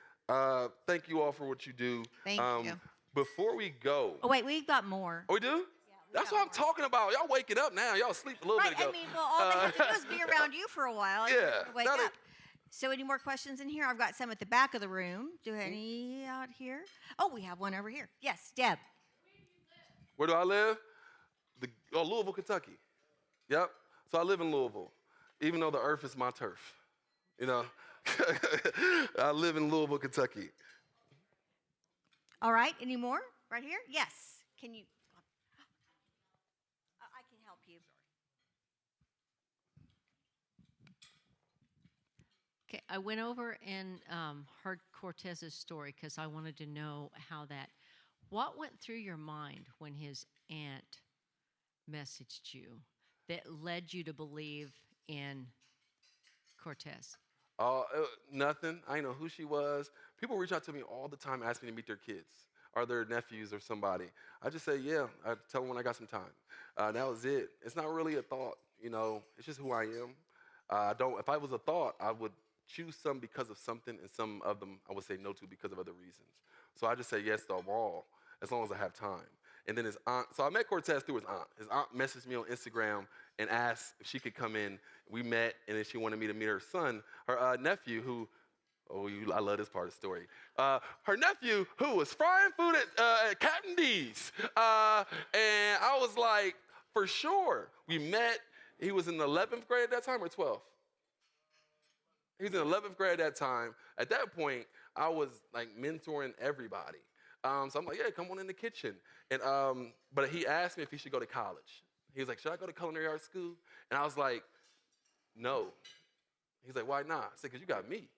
thank you all for what you do. Thank you. Before we go. Oh, wait, we've got more. Oh, we do? That's what I'm talking about. Y'all waking up now. Y'all sleep a little Right. bit ago. I mean, well, all they have to do is be around you for a while. And Yeah, Wake now they- up. So, any more questions in here? I've got some at the back of the room. Do any out here? Oh, we have one over here. Yes, Deb. Where do I live? Louisville, Kentucky. Yep. So I live in Louisville, even though the earth is my turf. You know, I live in Louisville, Kentucky. All right. Any more? Right here? Yes. Can you? I can help you. Okay, I went over and heard Cortez's story because I wanted to know how that. What went through your mind when his aunt messaged you that led you to believe in Cortez? Nothing. I didn't know who she was. People reach out to me all the time, ask me to meet their kids or their nephews or somebody. I just say, yeah. I tell them when I got some time. That was it. It's not really a thought, you know. It's just who I am. If I was a thought, I would choose some because of something, and some of them I would say no to because of other reasons. So I just say yes to them all, as long as I have time. And then his aunt, so I met Cortez through his aunt. His aunt messaged me on Instagram and asked if she could come in. We met, and then she wanted me to meet her son, her nephew, who, I love this part of the story. Her nephew, who was frying food at Captain D's. And I was like, for sure. We met. He was in the 11th grade at that time, or 12th? He was in 11th grade at that time. At that point, I was like mentoring everybody. So I'm like, yeah, come on in the kitchen. And but he asked me if he should go to college. He was like, should I go to culinary arts school? And I was like, no. He's like, why not? I said, because you got me.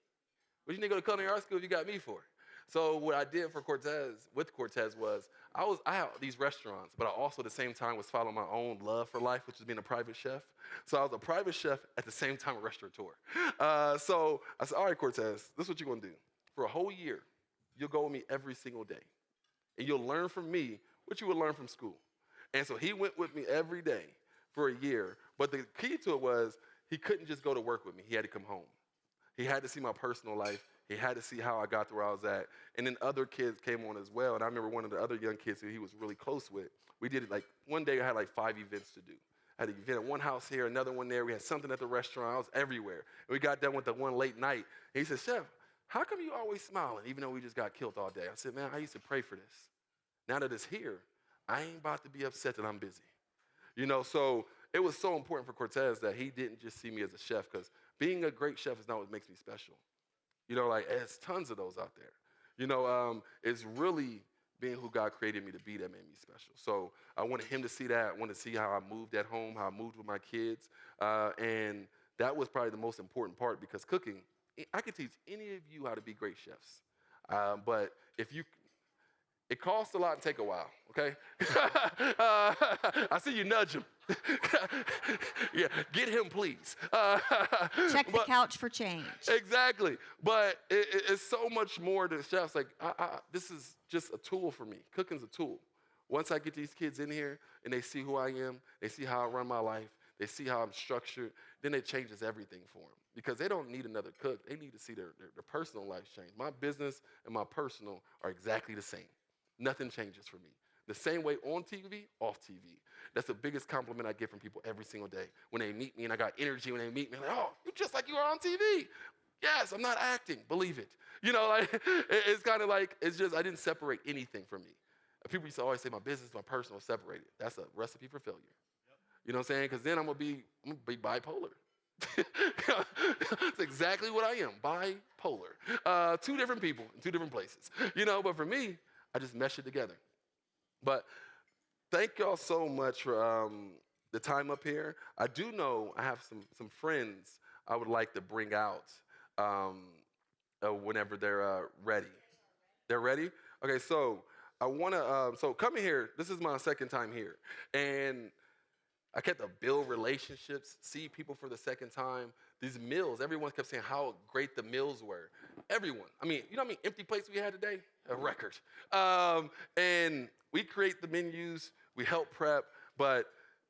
What you need to go to culinary arts school if you got me for? So what I did for Cortez, with Cortez, was I had these restaurants, but I also at the same time was following my own love for life, which was being a private chef. So I was a private chef at the same time a restaurateur. So I said, all right, Cortez, this is what you're gonna do. For a whole year, you'll go with me every single day. And you'll learn from me what you would learn from school. And so he went with me every day for a year. But the key to it was he couldn't just go to work with me. He had to come home. He had to see my personal life. He had to see how I got to where I was at. And then other kids came on as well. And I remember one of the other young kids who he was really close with. We did it like, one day I had like 5 events to do. I had an event at one house here, another one there. We had something at the restaurant. I was everywhere. And we got done with the one late night. And he said, Chef, how come you always smiling even though we just got killed all day? I said, man, I used to pray for this. Now that it's here, I ain't about to be upset that I'm busy. You know, so it was so important for Cortez that he didn't just see me as a chef, because being a great chef is not what makes me special. You know, like, there's tons of those out there. You know, it's really being who God created me to be that made me special. So I wanted him to see that. I wanted to see how I moved at home, how I moved with my kids. And that was probably the most important part, because cooking, I could teach any of you how to be great chefs. But it costs a lot and take a while, okay? I see you nudge him. Yeah, get him, please. Check the couch for change. Exactly. But it's so much more to chefs. Like, this is just a tool for me. Cooking's a tool. Once I get these kids in here and they see who I am, they see how I run my life, they see how I'm structured, then it changes everything for them. Because they don't need another cook. They need to see their personal life change. My business and my personal are exactly the same. Nothing changes for me. The same way on TV, off TV. That's the biggest compliment I get from people every single day. When they meet me and I got energy, when they meet me, like, oh, you're just like you are on TV. Yes, I'm not acting, believe it. You know, like, it's kind of like, it's just, I didn't separate anything from me. People used to always say my business, my personal are separated. That's a recipe for failure. You know what I'm saying? Because then I'm gonna be bipolar. That's exactly what I am, bipolar. 2 different people in 2 different places. You know, but for me, I just mesh it together. But thank y'all so much for the time up here. I do know I have some friends I would like to bring out whenever they're ready. They're ready? Okay, so I want to, so coming here, this is my second time here. And I kept to build relationships, see people for the second time. These meals, everyone kept saying how great the meals were. Everyone. I mean, you know how many empty plates we had today? A record. And we create the menus, we help prep, but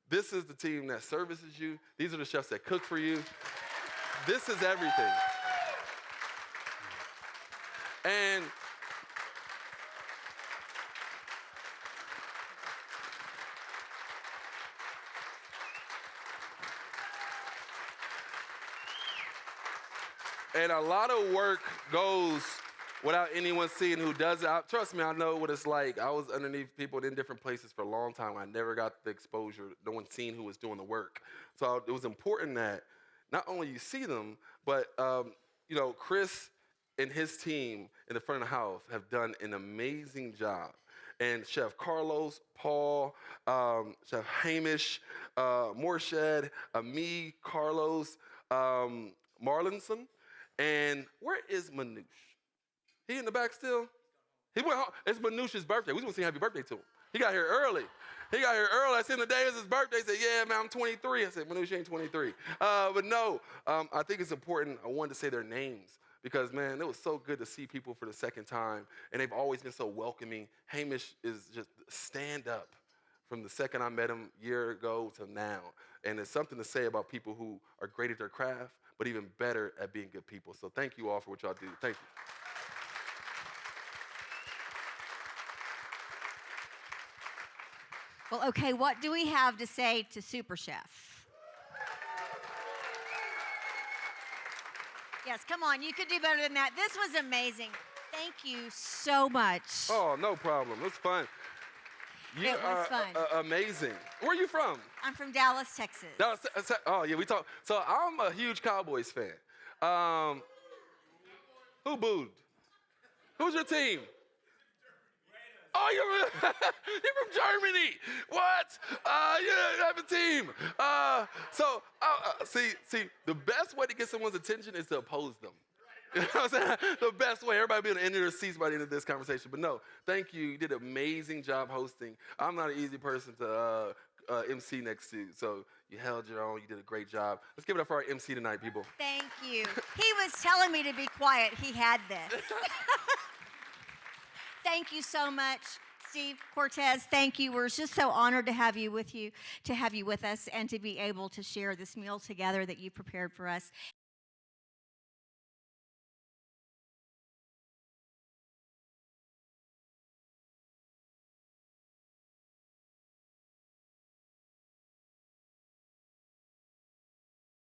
this is the team that services you. These are the chefs that cook for you. This is everything. And And a lot of work goes without anyone seeing who does it. Trust me, I know what it's like. I was underneath people in different places for a long time. I never got the exposure. No one seen who was doing the work. So it was important that not only you see them, but Chris and his team in the front of the house have done an amazing job. And Chef Carlos, Paul, Chef Hamish, Morshed, me, Carlos, Marlinson, and where is Manouche? He in the back still? He went home. It's Manouche's birthday. We just want to sing happy birthday to him. He got here early. I said the day is his birthday. He said, yeah, man, I'm 23. I said, Manouche ain't 23. But no, I think it's important. I wanted to say their names because, man, it was so good to see people for the second time, and they've always been so welcoming. Hamish is just stand up from the second I met him a year ago to now. And there's something to say about people who are great at their craft, but even better at being good people. So thank you all for what y'all do. Thank you. Well, okay, what do we have to say to SuperChef? Yes, come on, you could do better than that. This was amazing. Thank you so much. Oh, no problem. It was fun. You It was fun. Amazing. Where are you from? I'm from Dallas, Texas. Dallas, oh, yeah, we talk. So I'm a huge Cowboys fan. Who booed? Who's your team? Oh, you're from Germany. What? You have a team. See, the best way to get someone's attention is to oppose them. You know what I'm saying? The best way. Everybody be on the end of their seats by the end of this conversation. But no, thank you. You did an amazing job hosting. I'm not an easy person to MC next to. So you held your own. You did a great job. Let's give it up for our MC tonight, people. Thank you. He was telling me to be quiet. He had this. Thank you so much, Steve Cortez. Thank you. We're just so honored to have you with us, and to be able to share this meal together that you prepared for us.